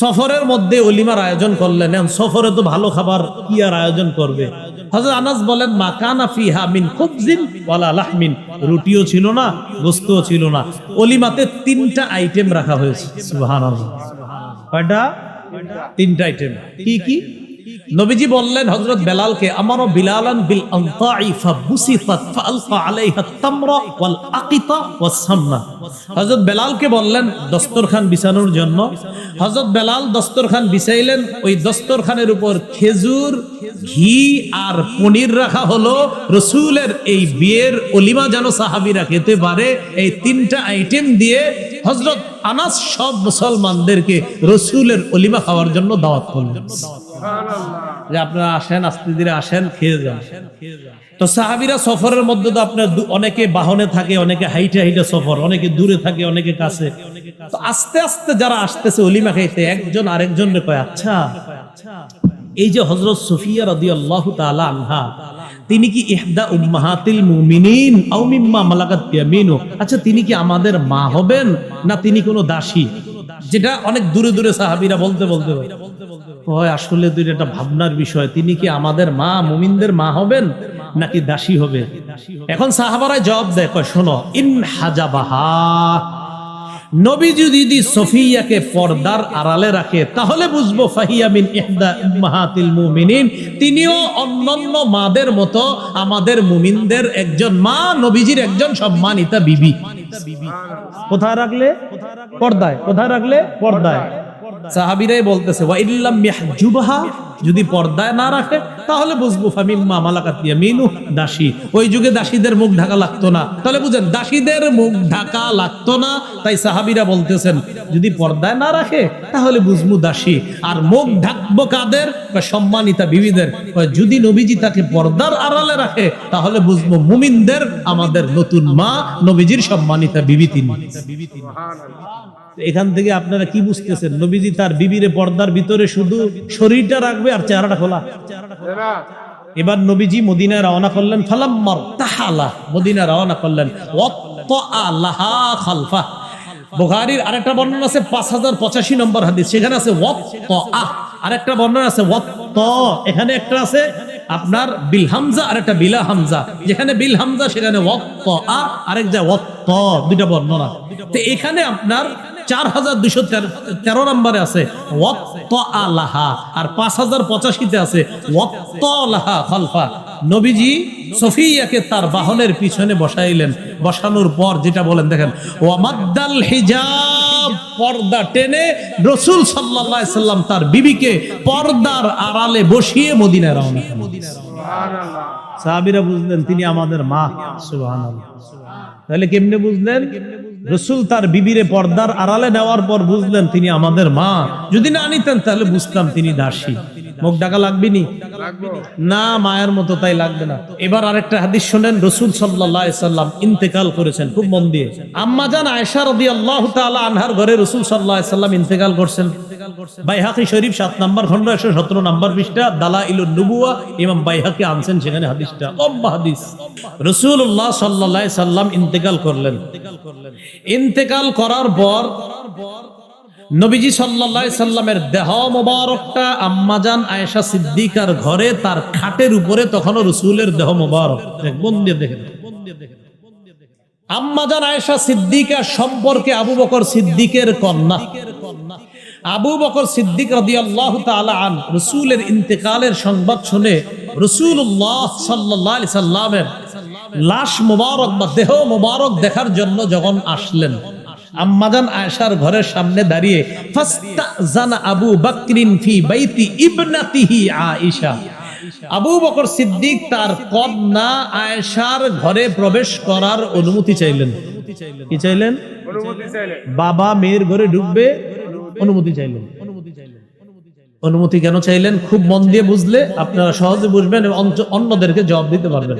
সফরের মধ্যে অলিমার আয়োজন করলেন। সফরে তো ভালো খাবার কি আর আয়োজন করবে। হযরত আনাস বলেন মা কানা ফিহা মিন খুবজিন ওয়ালা লাহমিন, রুটিও ছিল না, গোশতও ছিল না। অলিমাতে 3টা আইটেম রাখা হয়েছে। সুবহানাল্লাহ। কয়টা? 3টা আইটেম। কি কি? নবীজি বললেন হযরত বেলালকে, আমারো বিলালান বিল আনতাই ফাবুসিতাত ফাআলকা আলাইহা তামরা ওয়াল আকিতা ওয়াস সামনা। হযরত বেলালকে বললেন দস্তরখান বিছানোর জন্য। হযরত বেলাল দস্তরখান বিছাইলেন। ওই দস্তরখানের উপর খেজুর, ঘি আর পনির রাখা হলো। রাসূলের এই বিয়ের অলিমা যেন সাহাবীরা খেতে পারে, এই 3টা আইটেম দিয়ে হযরত আনাস সব মুসলমানদেরকে রাসূলের অলিমা খাওয়ার জন্য দাওয়াত করলেন। যে আপনারা আসেন, আস্তে ধীরে আসেন, খেয়ে যান। তো সাহাবীরা সফরের মধ্যে তো আপনার অনেকে বাহনে থাকে, অনেকে হাইটে হাইটে সফর, অনেকে দূরে থাকে, অনেকে কাছে। তো আস্তে আস্তে যারা আসতেছে অলিমা খাইতে, একজন আরেকজনকে কয়, আচ্ছা এই যে হযরত সফিয়া রাদিয়াল্লাহু তাআলা আনহা, তিনি কি ইহদা উম্মাহাতিল মুমিনিন আও মিম্মা মালাকাত ইয়ামিনু, আচ্ছা তিনি কি আমাদের মা হবেন না তিনি কোনো দাসী? যেটা অনেক দূরে দূরে সাহাবীরা বলতে হয় আসলে দুইটা একটা ভাবনার বিষয়। তিনি কি আমাদের মা, মুমিনদের মা হবেন নাকি দাসী হবে? এখন সাহাবারা জবাব দেয়, কয় শোনো, ইন হাজাবাহা, নবী যদি সফিয়াকে পর্দার আড়ালে রাখে তাহলে বুঝবো ফাহিয়া মিন ইহদা উম্মাহাতিল মুমিনিন, তিনিও অন্যান্য মাদের মতো আমাদের মুমিনদের একজন মা, নবীজির একজন সম্মানিতা বিবি। কোথায় রাখলে? পর্দায়। কোথায় রাখলে? পর্দায়। সাহাবীরাই বলতেছে ওয়া ইল্লাম ইয়াহজুবহা, যদি পর্দায় না রাখে তাহলে বুঝবো ফামিম্মা মালাকাত ইয়ামিনু দাসী। ওই যুগে দাসীদের মুখ ঢাকা লাগতো না, তাহলে বুঝেন দাসীদের মুখ ঢাকা লাগতো না, তাই সাহাবীরা বলতেছেন যদি পর্দায় না রাখে তাহলে বুঝবো দাসী। আর মুখ ঢাকবো কাদের? সম্মানিতা বিবিদের। যদি নবীজি তাকে পর্দার আড়ালে রাখে তাহলে বুঝবো মুমিনদের, আমাদের নতুন মা নবীজির সম্মানিতা বিবি তিনি। এখান থেকে আপনারা কি বুঝতেছেন? নবীজি তার বিবিরে পর্দার ভিতরে শুধু শরীরটা রাখবে আর চেহারাটা খোলা। এবার নবীজি মদিনায় রওনা করলেন, ফালাম্মার তাহালা, মদিনায় রওনা করলেন, ওয়াত্তাআলাহা খালফা। বুখারীর আরেকটা বর্ণনা আছে 5085 নম্বর হাদিস, সেখানে আছে ওয়াত্তাআ, আরেকটা বর্ণনা আছে ওয়াত্তা, এখানে একটা আছে আপনার বিল হামজা আর একটা বিলা হামজা, যেখানে বিল হামজা সেখানে ওয়াত্তাআ, আরেক জায়গায় ওয়াত্তা, দুইটা বর্ণনা। তো এখানে আপনার 4213 নম্বরে আছে ওয়াত্তাআলাহা, আর 5085 আছে ওয়াত্তালাহা খালফা। নবীজি সফিয়াকে তার বাহনের পিছনে বসাইলেন, বসানোর পর যেটা বলেন দেখেন, ওয়ামাদ্দাল হিজাব, পর্দা টেনে রাসূল সাল্লাল্লাহু আলাইহি সাল্লাম তার বিবিকে পর্দার আড়ালে বসিয়ে মদিনায় রওনা করলেন। সুবহানাল্লাহ। সাহাবীরা বুঝলেন তিনি আমাদের মা। সুবহানাল্লাহ। তাহলে কেমনে বুঝলেন? রাসূল তার বিবিরে পর্দার আড়ালে নেওয়ার পর বুঝলেন তিনি আমাদের মা। যদি না নিতেন তাহলে বুঝতাম তিনি দাসী। মুখ ঢাকা লাগবে না, মায়ের মতো তাই লাগবে না। এবার আরেকটা হাদিস শুনেন, রাসূল সাল্লাল্লাহু আলাইহি সাল্লাম ইন্তেকাল করেছেন, খুব মন দিয়ে। আম্মা জান আয়েশা রাদিয়াল্লাহু তাআলা আনহার ঘরে রাসূল সাল্লাল্লাহু আলাইহি সাল্লাম ইন্তেকাল করছেন। বাইহাকি শরীফ 7 নম্বর খন্ড 117 নম্বর পৃষ্ঠা, দালাইলুন নবুওয়া, ইমাম বাইহাকি আনছেন সেখানে হাদিসটা, লম্বা হাদিস। রাসূলুল্লাহ সাল্লাল্লাহু আলাইহি সাল্লাম ইন্তেকাল করলেন। ইন্তেকাল করার পর নবীজি সাল্লাল্লাহু আলাইহি সাল্লামের দেহ মোবারকটা আম্মাজান আয়েশা সিদ্দিকার ঘরে তার খাটের উপরে, তখনও রাসূলের দেহ মোবারক। মন দিয়ে দেখেন, আম্মাজান আয়েশা সিদ্দিকা সম্পর্কে আবু বকর সিদ্দিকের কন্যা। আবু বকর সিদ্দিক রাদিয়াল্লাহু তাআলা আন রাসূলের ইন্তেকালের সংবাদ শুনে রাসূলুল্লাহ সাল্লাল্লাহু আলাইহি সাল্লামের লাশ মোবারক বা দেহ মোবারক দেখার জন্য যখন আসলেন, আম্মাজান আয়েশার ঘরের সামনে দাঁড়িয়ে ফাস্তাজানা আবু বকরিন ফি বাইতি ইবনাতিহি আয়েশা, আবু বকর সিদ্দিক তার কন্যা আয়েশার ঘরে প্রবেশ করার অনুমতি চাইলেন। কি চাইলেন? অনুমতি চাইলেন। বাবা মেয়ের ঘরে ঢুকবে, অনুমতি চাইলেন। অনুমতি কেন চাইলেন? খুব মন দিয়ে বুঝলে আপনারা সহজে বুঝবেন এবং অন্যদেরকে জবাব দিতে পারবেন।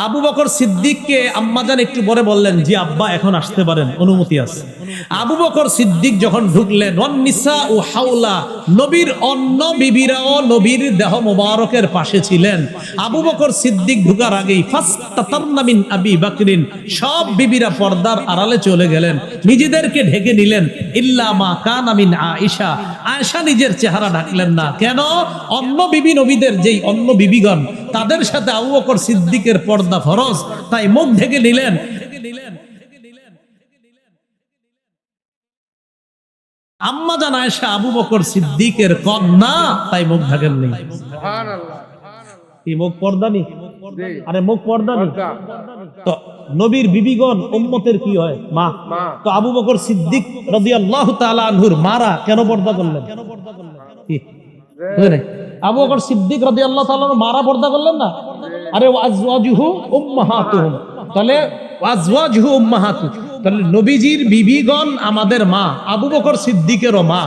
আবু বকর সিদ্দিককে আম্মাজান একটু পরে বললেন, জি আব্বা এখন আসতে পারেন, অনুমতি আছে। আবু বকর সিদ্দিক যখন ঢুকলেন, ওয়ান্নিসা ও হাওলা, নবীর অন্য বিবিরাও নবীর দেহ মোবারকের পাশে ছিলেন। আবু বকর সিদ্দিক ঢুকার আগেই ফাস্তাতারনা মিন আবি বকরিন, সব বিবিরা পর্দার আড়ালে চলে গেলেন, নিজেদেরকে ঢেকে নিলেন। ইল্লা মা কানা মিন আয়েশা, আয়েশা নিজের চেহারা ঢাকলেন না। কেন? অন্য বিবি নবীদের যেই অন্য বিবিগণ, তাদের সাথে আবু বকর সিদ্দিকের পর্দা ফরজ, তাই মুখ ঢেকে নিলেন। আম্মা জান আয়েশা আবু বকর সিদ্দিকের কন্যা, তাই মুখ ঢাকেননি। সুবহানাল্লাহ। এই মুখ পর্দা নেই, আরে মুখ পর্দা নেই। তো নবীর বিবিগণ উম্মতের কি হয়? মা। তো আবু বকর সিদ্দিক রাদিয়াল্লাহু তাআলা আনহুর মারা কেন পর্দা করলেন? আবু বকর সিদ্দিক রাদিয়াল্লাহু তাআলা মারা পর্দা করলেন না? আরে ওয়াজওয়াজুহু উম্মাহাতুহুম, তাহলে ওয়াজওয়াজুহু উম্মাহাতু, তাহলে নবীজির বিবিগণ আমাদের মা, আবু বকর সিদ্দিকেরও মা।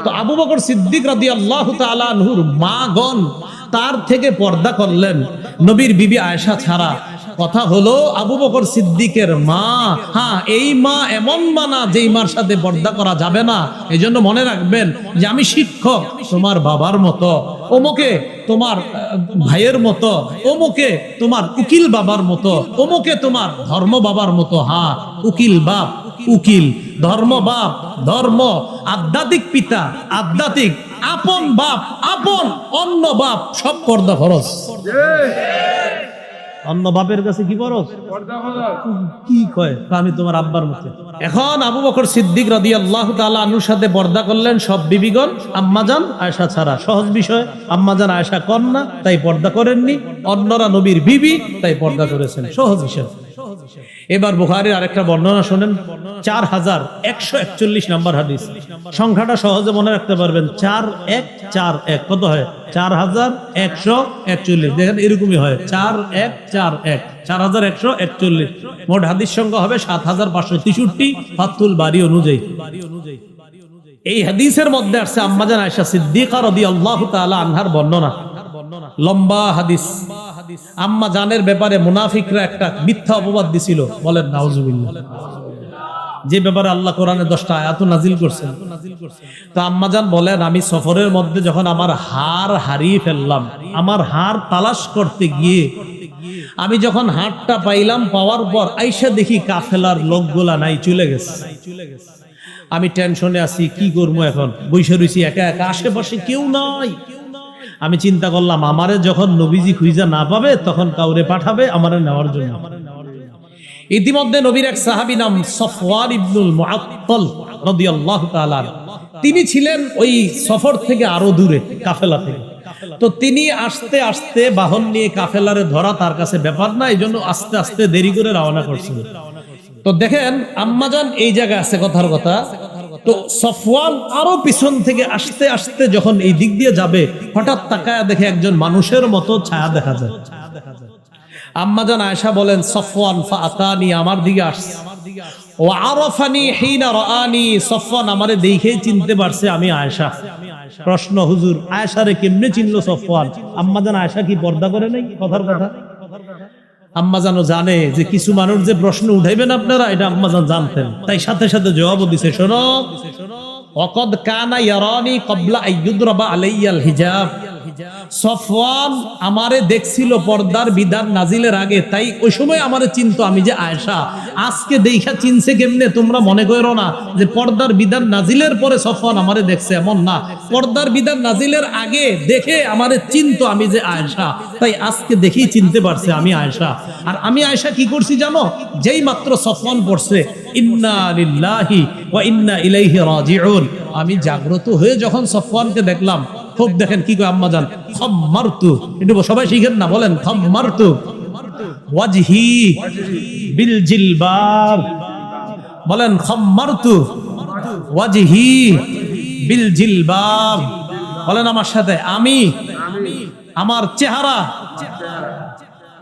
তো আবু বকর সিদ্দিক রাদিয়াল্লাহু তাআলা আনহুর মাগণ তার থেকে পর্দা করলেন নবীর বিবি আয়েশা ছাড়া। কথা হলো আবু বকর সিদ্দিকের মা, হ্যাঁ এই মা এমন মা না যেই মার সাথে পর্দা করা যাবে না। এই জন্য মনে রাখবেন যে আমি শিক্ষক তোমার বাবার মতো, ওমকে তোমার ভাইয়ের মতো, ওমকে তোমার উকিল বাবার মতো, ওমকে তোমার ধর্ম বাবার মতো। হ্যাঁ, উকিল বাপ উকিল, ধর্ম বাপ ধর্ম, আধ্যাত্মিক পিতা আধ্যাত্মিক, আপন বাপ আপন, অন্য বাপ, সব পর্দা ফরজ। অন্য বাপের কাছে কি ফরজ? কি কয় আমি তোমার আব্বার মতো। এখন আবু বকর সিদ্দিক রাদিয়াল্লাহু তাআলা আনহুর সাথে পর্দা করলেন সব বিবিগণ, আম্মাজান আয়েশা ছাড়া। সহজ বিষয়, আম্মাজান আয়েশা কন্যা তাই পর্দা করেননি, অন্যরা নবীর বিবি তাই পর্দা করেছেন। সহজ বিষয়। এবার বুখারীর আরেকটা বর্ণনা শুনেন, 4141 নম্বর হাদিস। সংখ্যাটা সহজে মনে রাখতে পারবেন, 4141 কত হয়? 4141। দেখেন এরকমই হয়, 4141, 4141। মোট হাদিস সংখ্যা হবে 7563 ফাতুল বারী অনুযায়ী। এই হাদিসের মধ্যে আসছে আম্মাজান আয়েশা সিদ্দিকা রাদিয়াল্লাহু তাআলা আনহার বর্ণনা, লম্বা হাদিস। আম্মা জানের ব্যাপারে মুনাফিকরা একটা মিথ্যা অপবাদ দিছিল, বলেন নাউজুবিল্লাহ, যে ব্যাপারে আল্লাহ কোরআনে 10টা আয়াত নাজিল করছেন। তো আম্মা জান বলেন, আমি সফরের মধ্যে যখন আমার হার হারিয়ে ফেললাম, আমার হার তালাশ করতে গিয়ে আমি যখন হারটা পাইলাম, পাওয়ার পর আইসা দেখি কাফেলার লোকগুলা নাই, চলে গেছে। আমি টেনশনে আছি, কি করবো এখন, বসে রইছি একা একা, আশেপাশে কেউ নাই। আমি চিন্তা করলাম, আমারে যখন নবীজি খুঁজা না পাবে তখন কাউরে পাঠাবে আমারে নেওয়ার জন্য। ইতিমধ্যে নবীর এক সাহাবী নাম সফওয়ান ইবনুল মুআত্তাল রাদিয়াল্লাহু তাআলা, তিনি ছিলেন ওই সফর থেকে আরো দূরে, কাফেলা থেকে। তো তিনি আস্তে আস্তে বাহন নিয়ে কাফেলারে ধরা তার কাছে ব্যাপার না, এই জন্য আস্তে আস্তে দেরি করে রওনা করছিলেন। তো দেখেন আম্মাজান এই জায়গায় আছে, কথার কথা। তো সফওয়ান আরো পিছন থেকে আস্তে আস্তে যখন এই দিক দিয়ে যাবে, হঠাৎ তাকায় দেখে একজন মানুষের মতো ছায়া দেখা যায়। আম্মাজান আয়েশা বলেন, সফওয়ান ফাআতানি, আমার দিকে আসছে। ওয়া আরাফানি হিনা রাআনি, সফওয়ান আমারে দেখেই চিনতে পারছে আমি আয়েশা। প্রশ্ন, হুজুর আয়েশারে কেমনে চিনলো সফওয়ান? আম্মাজান আয়েশা কি পর্দা করে নাই? কথার কথা। আম্মাজানও জানে যে কিছু মানুষ যে প্রশ্ন উঠাইবেন আপনারা, এটা আম্মাজান জানতেন, তাই সাথে সাথে জবাবও দিছে, শোনো, ওয়াকাদ কানা ইয়ারানি ক্বাবলা আইয়ুদরাবা আলাইয়াল হিজাব। সফওয়ান আমারে দেখছিল পর্দার বিধান নাজিলের আগে, তাই ওই সময় আমারে চিনতো আমি যে আয়েশা। আজকে দেখা চিনছে কেমনে? তোমরা মনে করো না যে পর্দার বিধান নাজিলের পরে সফওয়ান আমারে দেখছে, এমন না। পর্দার বিধান নাজিলের আগে দেখে আমারে চিনতো আমি যে আয়েশা, তাই আজকে দেখেই চিনতে পারছে আমি আয়েশা। আর আমি আয়েশা কি করছি জানো? যেই মাত্র সফওয়ান পড়ছে ইন্না লিল্লাহি ওয়া ইন্না ইলাইহি রাজিউন, আমি জাগ্রত হয়ে যখন সফওয়ানকে দেখলাম, খুব দেখেন কি কয় আম্মাজান, খাম্মারতু, একটু সবাই শিখেন না, বলেন খাম্মারতু ওয়াজহি বিল জিলবাব, বলেন খাম্মারতু ওয়াজহি বিল জিলবাব, বলেন আমার সাথে, আমি আমার চেহারা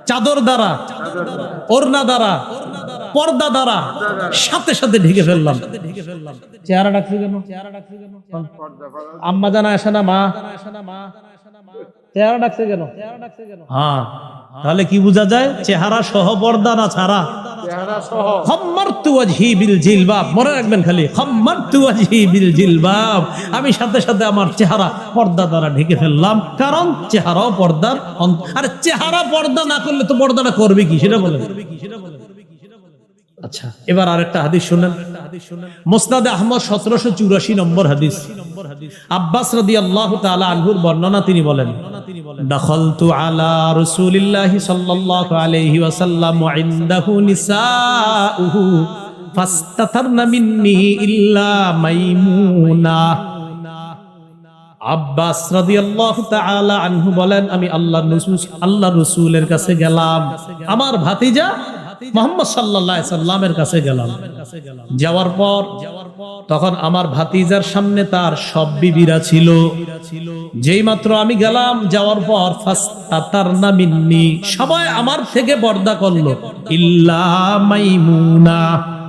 চাদর দ্বারা, ওড়না দ্বারা, পর্দা দ্বারা সাথে সাথে ঢেকে ফেললাম। চেহারা ডাকছে কেন? আম্মা জানা আসে না, মা চেহারা ডাকছে কেন? হ্যাঁ, তাহলে কি বোঝা যায়? চেহারা সহ পর্দা না ছাড়া? খাম্মারতু ওয়াজহি বিল জিলবাব, মনে রাখবেন খালি, খাম্মারতু ওয়াজহি বিল জিলবাব, আমি সাথে সাথে আমার চেহারা পর্দা দ্বারা ঢেকে ফেললাম, কারণ চেহারাও পর্দার। আর চেহারা পর্দা না করলে তো পর্দাটা করবে কি, সেটা বলেন। আচ্ছা, এবার আরেকটা হাদিস শুনেন, মুসনাদে আহমদ 1784 নম্বর হাদিস। আব্বাস রাদিয়াল্লাহু তাআলা আনহুর বর্ণনা, তিনি বলেন, দাখালতু আলা রাসূলিল্লাহি সাল্লাল্লাহু আলাইহি ওয়াসাল্লাম ওয়া ইনদাহু নিসাউহু ফাস্তাতারনা মিন্নি ইল্লা মাইমুনা। আব্বাস রাদিয়াল্লাহু তাআলা আনহু বলেন, আমি আল্লাহর রাসূলের কাছে গেলাম, আমার ভাতিজা মুহাম্মদ সাল্লাল্লাহু আলাইহি সাল্লামের কাছে গেলাম। যাওয়ার পর তখন আমার ভাতিজার সামনে তার সব বিবিরা ছিল। যেই মাত্র আমি গেলাম, যাওয়ার পর ফাস্তাতারনা মিন্নি, সবাই আমার থেকে পর্দা করলো, ইল্লা মাইমুনা,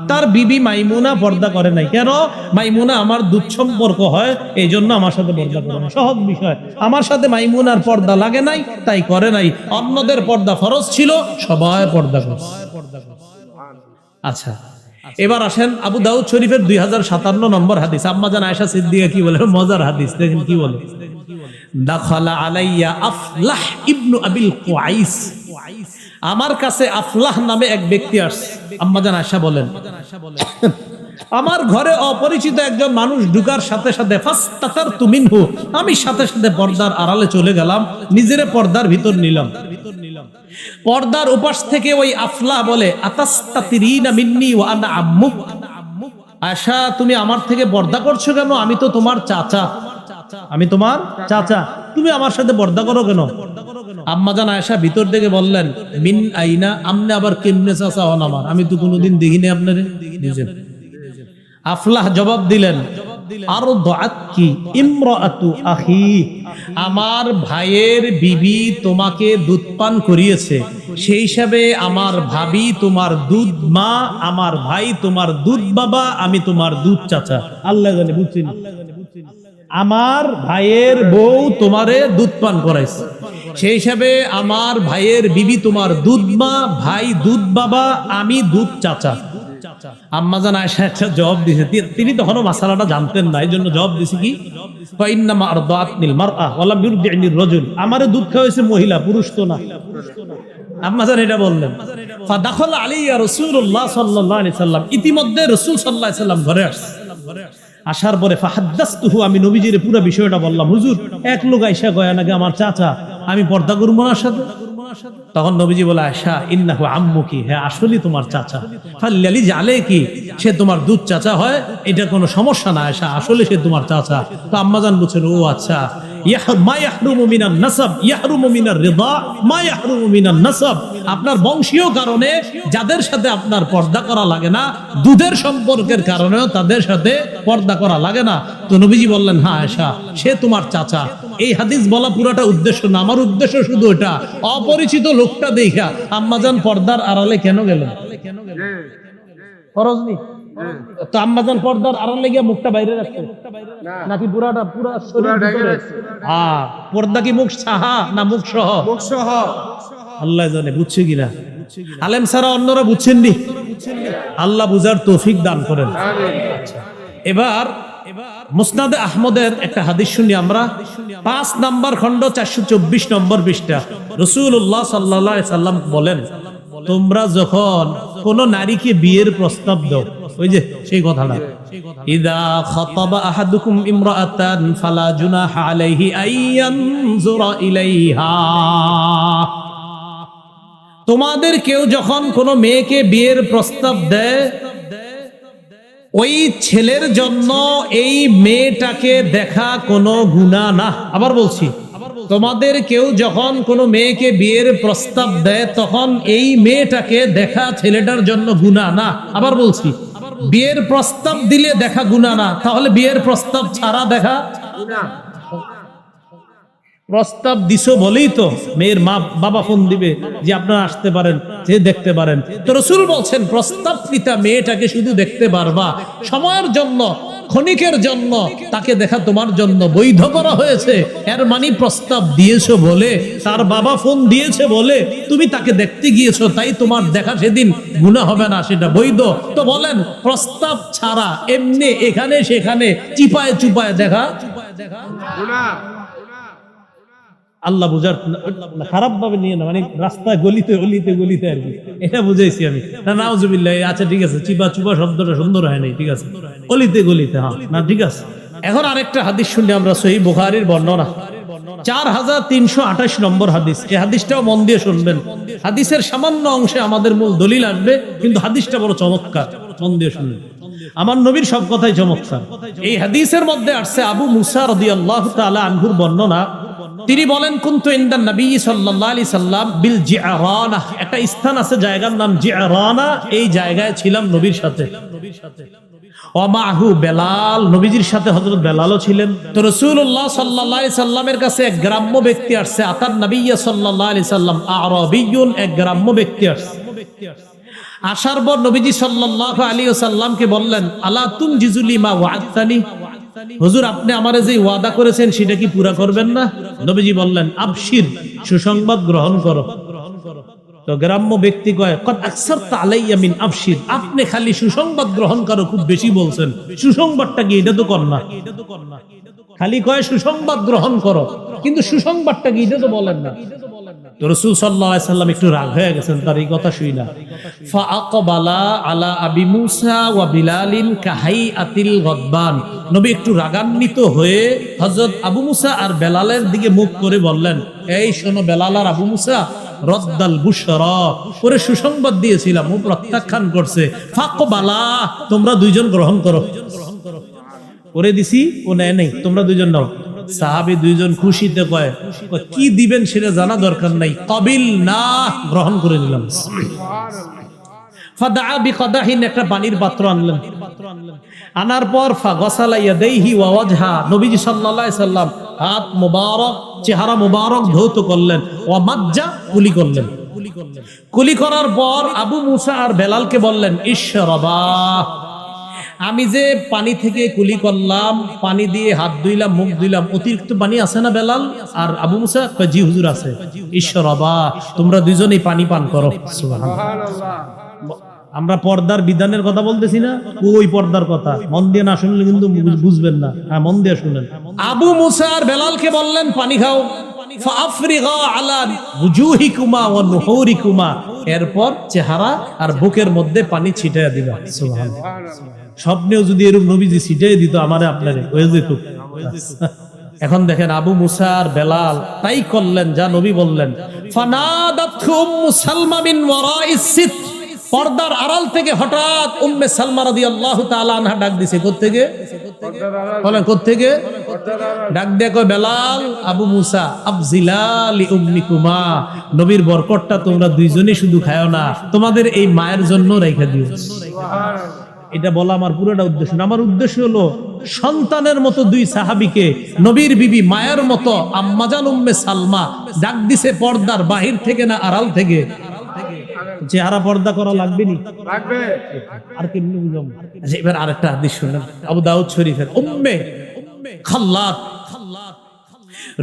তার বিবি মাইমুনা পর্দা করে নাই। কেন? মাইমুনা আমার দুধ সম্পর্ক হয়, এই জন্য আমার সাথে পর্দা করে না। সহজ বিষয়, আমার সাথে মাইমুনার পর্দা লাগে নাই, তাই করে নাই। অন্যদের পর্দা ফরজ ছিল, সবাই পর্দা করছে। আচ্ছা, এবার আসেন আবু দাউদ শরীফের 2057 নম্বর হাদিস। আম্মা জান আয়েশা সিদ্দিকা কি বলে, মজার হাদিস, দেখেন কি বলে, দাখালা আলাইয়া আফলাহ ইবনু আবিল কুআইস, আমার কাছে আফলাহ নামে এক ব্যক্তি আসছে। আম্মা জান আয়েশা বলেন, আমার ঘরে অপরিচিত একজন মানুষ ঢুকার সাথে সাথে ফাস্তাতারতু মিনহু, আমি সাথে সাথে পর্দার আড়ালে চলে গেলাম, নিজেরে পর্দার ভিতর নিলাম। পর্দার উপাস থেকে ওই আফলাহ বলে, আতাস্তাতিরিনা মিন্নি ওয়া আনা আম্মুক, আয়েশা তুমি আমার থেকে পর্দা করছো কেন? আমি তো তোমার চাচা, আমি তোমার চাচা, তুমি আমার সাথে পর্দা করো কেন? আম্মাজান আয়েশা ভিতর থেকে বললেন, মিন আইনা, আমনে আবার কেমনে চাচা হন আমার, আমি তো কোনোদিন দেখিনি আপনারে। বুঝেন? আফলাহ জবাব দিলেন, আরদাতকি ইমরাতু আখি, আমার ভাইয়ের বিবি তোমাকে দুধ পান করিয়েছে, সেই হিসাবে আমার ভাবি তোমার দুধ মা, আমার ভাই তোমার দুধ বাবা, আমি তোমার দুধ চাচা। আল্লাহ জানে, বুঝছেন? আমার ভাইয়ের বউ তোমারে দুধ পান করাইছে, সেই হিসাবে আমার ভাইয়ের বিবি তোমার দুধ মা, ভাই দুধ বাবা, আমি দুধ চাচা। আম্মাজান আয়েশা একটা জবাব দিয়েছে, তিনি তখনও মাসালাটা জানতেন না, এই জন্য জবাব দিয়েছে কি, ফাইন্নামা আরদাতনিল মারআ ওয়া লাম ইউরদিনির রাজুল, আমারে দুধ খাওয়াইছে মহিলা, পুরুষ তো না। আম্মাজান এটা বললেন। ফাদাখালা আলাইয়া রাসূলুল্লাহ সাল্লাল্লাহু আলাইহি সাল্লাম, ইতিমধ্যে রাসূল সাল্লাল্লাহু আলাইহি সাল্লাম ঘরে আসছে। আসার পরে ফাহাদ্দাসতুহু, আমি নবীজির পুরো বিষয়টা বললাম, হুজুর এক লোক আয়েশা কয় নাকি আমার চাচা, আমি পর্দা করব না সাথে। তখন নবীজি বলে, আয়েশা ইন্নাহু আম্মুকি, হ্যাঁ আসলে তোমার চাচা। ফাল্লালি জালে কি, সে তোমার দুধ চাচা হয়, এটা কোনো সমস্যা না আয়েশা, আসলে সে তোমার চাচা। তো আম্মাজান বলছেন, ও আচ্ছা, মা ইয়াহরুমু মিনান নাসাব ইয়াহরুমু মিনার রিদা মা ইয়াহরুমু মিনান নাসাব, আপনার বংশীয় কারণে যাদের সাথে আপনার পর্দা করা লাগে না, দুধের সম্পর্কের কারণেও তাদের সাথে পর্দা করা লাগে না। তো নবীজি বললেন, হ্যাঁ আয়েশা, সে তোমার চাচা। এই হাদিস বলা পুরোটা উদ্দেশ্য না, আমার উদ্দেশ্য শুধু এটা, অপরিচিত লোকটা দেখা আম্মাজান পর্দার আড়ালে কেন গেলেন? ফরজ নি? তো আম্মাজান পর্দার আড়ালে গিয়ে মুখটা বাইরে রাখছে নাকি পুরাটা পুরা শরীর ভিতরে? পর্দা কি মুখ সাহা না মুখ সহ? মুখ সহ। আল্লাহ জানে বুঝছে কিনা, আলেম ছাড়া অন্যরা বুঝছেন নি? আল্লাহ বুঝার তৌফিক দান করেন। এবার মুসনাদে আহমদের একটা হাদিস শুনি আমরা, 5 নম্বর খণ্ড 424 নম্বর পৃষ্ঠা। রাসূলুল্লাহ সাল্লাল্লাহু আলাইহি সাল্লাম বলেন, তোমরা যখন কোন নারীকে বিয়ের প্রস্তাব দাও, ওই যে সেই কথাটা, ইদা খাতাবা আহাদুকুম ইমরাআতান ফালা জুনাহা আলাইহি আইয়ানজুরা ইলাইহা, তোমাদের কেউ যখন কোন মেয়েকে বিয়ের প্রস্তাব দেয়, ওই ছেলের জন্য এই মেয়েটাকে দেখা কোনো গুনাহ না। আবার বলছি, তোমাদের কেউ যখন কোনো মেয়েকে বিয়ের প্রস্তাব দেয়, তখন এই মেয়েটাকে দেখা ছেলেটার জন্য গুনাহ না। আবার বলছি, বিয়ের প্রস্তাব দিলে দেখা গুনাহ না, তাহলে বিয়ের প্রস্তাব ছাড়া দেখা গুনাহ। প্রস্তাব দিছো বলেই তো মেয়ের মা বাবা ফোন দিবে যে আপনারা আসতে পারেন, যে দেখতে পারেন। তো রাসূল বলছেন, প্রস্তাবকৃতা মেয়েটাকে শুধু দেখতে পারবা সময়ের জন্য, ক্ষণিকের জন্য, তাকে দেখা তোমার জন্য বৈধ করা হয়েছে। এর মানে প্রস্তাব দিয়েছো বলে, তার বাবা ফোন দিয়েছে বলে তুমি তাকে দেখতে গিয়েছো, তাই তোমার দেখা সেদিন গুনাহ হবে না, সেটা বৈধ। তো বলেন, প্রস্তাব ছাড়া এমনি এখানে সেখানে চিপায় চুপায় দেখা গুনাহ। আল্লাহ বুঝার খারাপ ভাবে নিয়ে না, মানে রাস্তায় গলিতে গলিতে গলিতে আর কি, এটা বুঝাইছি আমি না। নাউজুবিল্লাহ, আচ্ছা ঠিক আছে, চিপা চুপা শব্দটা সুন্দর হয় নাই, ঠিক আছে, গলিতে গলিতে, হ্যাঁ না ঠিক আছে। এখন আরেকটা হাদিস শুনি আমরা, সহিহ বুখারীর বর্ণনা 4328 নম্বর হাদিস। এই হাদিসটাও মন দিয়ে শুনবেন, হাদিসের সামান্য অংশে আমাদের মূল দলিল আসবে, কিন্তু হাদিসটা বড় চমৎকার, মন দিয়ে শুনবেন। আমার নবীর সব কথাই চমৎকার। এই হাদিসের মধ্যে আসছে আবু মুসা রাদিয়াল্লাহু তাআলা আনহুর বর্ণনা। তিনি বলেন, কুনতু ইনদান নবী সাল্লাল্লাহু আলাইহি সাল্লাম বিল জিআরানা, একটা স্থান আছে, জায়গার নাম জিআরানা, এই জায়গায় ছিলাম নবীর সাথে। ওয়া মাহু বেলাল, নবীজির সাথে হযরত বেলালও ছিলেন। তো রাসূলুল্লাহ সাল্লাল্লাহু আলাইহি সাল্লামের কাছে এক গ্রাম্য ব্যক্তি আসছে। আতান নবী সাল্লাল্লাহু আলাইহি সাল্লাম আরাবিয়্যুন, এক গ্রাম্য ব্যক্তি আসছে। আসার পর নবীজি সাল্লাল্লাহু আলাইহি ওয়াসাল্লামকে বললেন, আলা তুনজিজুলি মা ওয়া'আতানি, হুজুর আপনি আমারে যে ওয়াদা করেছেন সেটা কি পুরা করবেন না? নবীজি বললেন, আবশির, সুসংবাদ গ্রহণ করো। তো গ্রাম্য ব্যক্তি কয়, কদ আকসারতা আলাইয়া মিন আবশির, আপনি খালি সুসংবাদ গ্রহণ করো খুব বেশি বলছেন, সুসংবাদটা কি এটা তো কর না। খালি কয় সুসংবাদ গ্রহণ করো, কিন্তু সুসংবাদটা কি এটা তো বলেন না। তো রাসূল সাল্লাল্লাহু আলাইহি সাল্লাম একটু রাগ হয়ে গেছেন তার এই কথা শুই না। ফাআকবালা আলা আবি মুসা ওয়া বিলালিন কাহাইআতিল গদবান, নবী একটু রাগান্বিত হয়ে হযরত আবু মুসা আর বেলালের দিকে মুখ করে বললেন, এই শোনো বেলাল আর আবু মুসা, রদ্দাল বুশরা, ওরে সুসংবাদ দিয়েছিলাম, ও প্রত্যাখ্যান করছে। ফাকবালা, তোমরা দুইজন গ্রহণ করো। ওরে দিছি, ও নেয় নাই, তোমরা দুইজন নাও। সাহাবী দুইজন খুশিতে কয় কি দিবেন সেটা জানা দরকার নাই, কবিল না, গ্রহণ করে নিলাম। ফাদা বিকাদাহিন, একটা পানির পাত্র আনলেন। আনার পর ফাগসালা ইয়াদাইহি ওয়া ওয়াজহা, নবীজি সাল্লাল্লাহু আলাইহি সাল্লাম হাত মুবারক, চেহারা মুবারক ধৌত করলেন। ওয়া মাজ্জা, কুলি করলেন। কুলি করার পর আবু মুসা আর বেলালকে বললেন, ইশরাবা, আমি যে পানি থেকে কুলি করলাম, পানি দিয়ে হাত ধুইলাম, মুখ ধুইলাম, অতিরিক্ত পানি আছে না বেলাল আর আবু মুসা? জি হুজুর আছে। ইশরাবা, তোমরা দুইজনেই পানি পান করো। সুবহানাল্লাহ। আমরা পর্দার বিধানের কথা বলতেছি না, ওই পর্দার কথা। মন দিয়ে না শুনলে কিন্তু বুঝবেন না। হ্যাঁ, মন দিয়ে শুনেন। আবু মুসা আর বেলালকে বললেন, পানি খাও। ফাআফরিগা আলা ওয়ুজুহিকুমা ওয়া নুহুরিকুমা, এরপর চেহারা আর বুকের মধ্যে পানি ছিটাইয়া দিবা। সুবহানাল্লাহ। স্বপ্নেও যদি এরকম নবীজি ছিটাই দিত আমারে আপনারে, হয়ে যেত। এখন দেখেন আবু মুসা আর বেলাল তাই করলেন যা নবী বললেন। ফানাদাতহু উম্মু সালমা মিন ওয়ারাইস সিত, পর্দার আড়াল থেকে হঠাৎ উম্মে সালমা রাদিয়াল্লাহু তাআলা আনহা ডাক দিছে। কোত্থেকে? বলেন কোত্থেকে? ডাক দিয়ে কয়, বেলাল, আবু মুসা, আফজিলা লি উম্মিকুমা, নবীর বরকতটা তোমরা দুইজনই শুধু খায়ও না, তোমাদের এই মায়ের জন্য রাইখা দিও। এটা বলা আমার পুরোটা উদ্দেশ্য না। আমার উদ্দেশ্য হলো সন্তানের মতো দুই সাহাবীকে নবীর বিবি মায়ের মতো আম্মাজান উম্মে সালমা ডাক দিছে পর্দার বাহির থেকে না আড়াল থেকে। চেহারা পর্দা করা লাগবে নি? লাগবে। আর কেমনে বুঝাম? আচ্ছা, এবার আরেকটা হাদিস শুনেন, আবু দাউদ শরীফের। উম্মে খাল্লাদ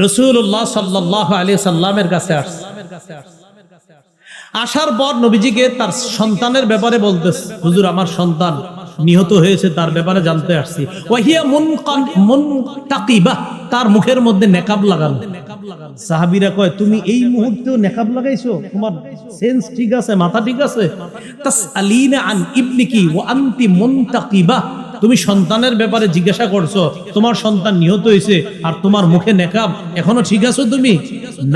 রাসূলুল্লাহ সাল্লাল্লাহু আলাইহি সাল্লামের কাছে আসছে। আসার পর নবীজিকে তার সন্তানের ব্যাপারে বলতেছে, হুজুর আমার সন্তান নিহত হয়েছে, তার ব্যাপারে জানতে আসছি। ওয়াহিয়া মুনতাকিবা, তার মুখের মধ্যে নেকাব লাগানো। সাহাবীরা কয়, তুমি এই মুহূর্তেও নেকাব লাগাইছো? তোমার সেন্স ঠিক আছে, মাথা ঠিক আছে? তাসআলিনা আন ইবনিকি ওয়া আনতি মুনতাকিবা, তুমি সন্তানের ব্যাপারে জিজ্ঞাসা করছো, তোমার সন্তান নিহত হয়েছে আর তোমার মুখে নেকাব, এখনো ঠিক আছো তুমি?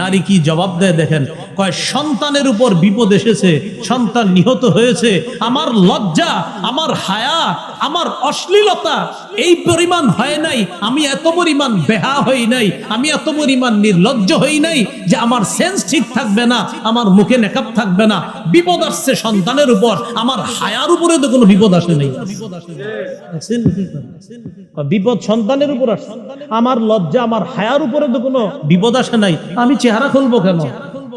নারী কি জবাব দেয় দেখেন, কয় সন্তানের উপর বিপদ এসেছে, সন্তান নিহত হয়েছে, আমার লজ্জা, আমার হায়া, আমার অশ্লীলতা এই পরিমাণ হয় নাই, আমি এত পরিমাণ বেহা হই নাই, আমি এত পরিমাণ নির্লজ্জ হই নাই যে আমার সেন্স ঠিক থাকবে না, আমার মুখে নেকাব থাকবে না। বিপদ আসছে সন্তানের উপর, আমার হায়ার উপরে তো কোনো বিপদ আসে নাই। বিপদ সন্তানের উপর আসছে, আমার লজ্জা, আমার হায়ার উপরে তো কোনো বিপদ আসে নাই, আমি চেহারা খুলবো কেন?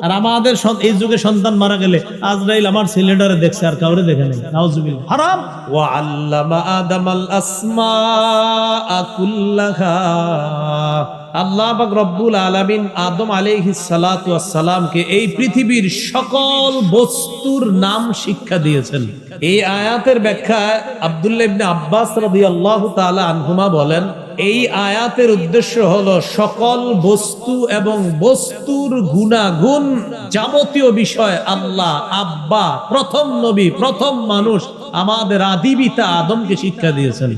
আর আমাদের এই যুগে সন্তান মারা গেলে আজরাইল আমার ছেলেটারে দেখছে আর কাউরে দেখে নাই। নাউজুবিল্লাহ। হারাম। ওয়া আল্লামা আদামাল আসমাআ কুল্লাহা, আল্লাহ পাক রব্বুল আলামিন আদম আলাইহিস সালাতু ওয়াস সালামকে এই পৃথিবীর সকল বস্তুর নাম শিক্ষা দিয়েছেন। এই আয়াতের ব্যাখ্যায় আব্দুল্লাহ ইবনে আব্বাস রাদিয়াল্লাহু তাআলা আনহুমা বলেন, এই আয়াতের উদ্দেশ্য হলো সকল বস্তু এবং বস্তুর গুণাগুণ, যাবতীয় বিষয় আল্লাহ আব্বা, প্রথম নবী, প্রথম মানুষ, আমাদের আদি পিতা আদমকে শিক্ষা দিয়েছেন।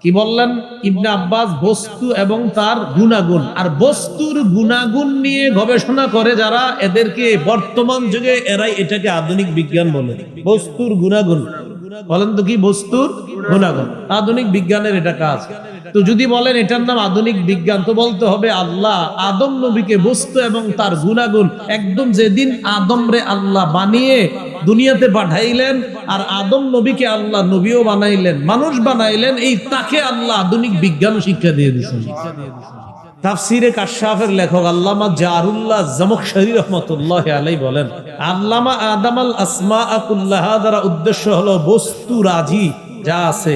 কি বললেন ইবনে আব্বাস? বস্তু এবং তার গুণাগুণ। আর বস্তুর গুণাগুণ নিয়ে গবেষণা করে যারা, এদেরকে বর্তমান যুগে এরাই এটাকে আধুনিক বিজ্ঞান বলে। বস্তুর গুণাগুণ বলেন তো কি? বস্তুর গুণাগুণ আধুনিক বিজ্ঞানের এটা কাজ। তো যদি বলেন এটার নাম আধুনিক বিজ্ঞান, তো বলতে হবে আল্লাহ আদম নবীকে বস্তু এবং তার গুণাগুণ, একদম যেদিন আদম রে আল্লাহ বানিয়ে দুনিয়াতে পাঠাইলেন আর আদম নবীকে আল্লাহ নবীও বানাইলেন, মানুষ বানাইলেন, এই তাকে আল্লাহ আধুনিক বিজ্ঞান শিক্ষা দিয়ে দিয়েছেন। তাফসিরে কাশফের লেখক আল্লামা জারুল্লাহ জামখশরী রাহমাতুল্লাহি আলাইহি বলেন, আল্লামা আদামাল আসমাআ কুল্লাহা দ্বারা উদ্দেশ্য হলো বস্তু রাজি যা আছে,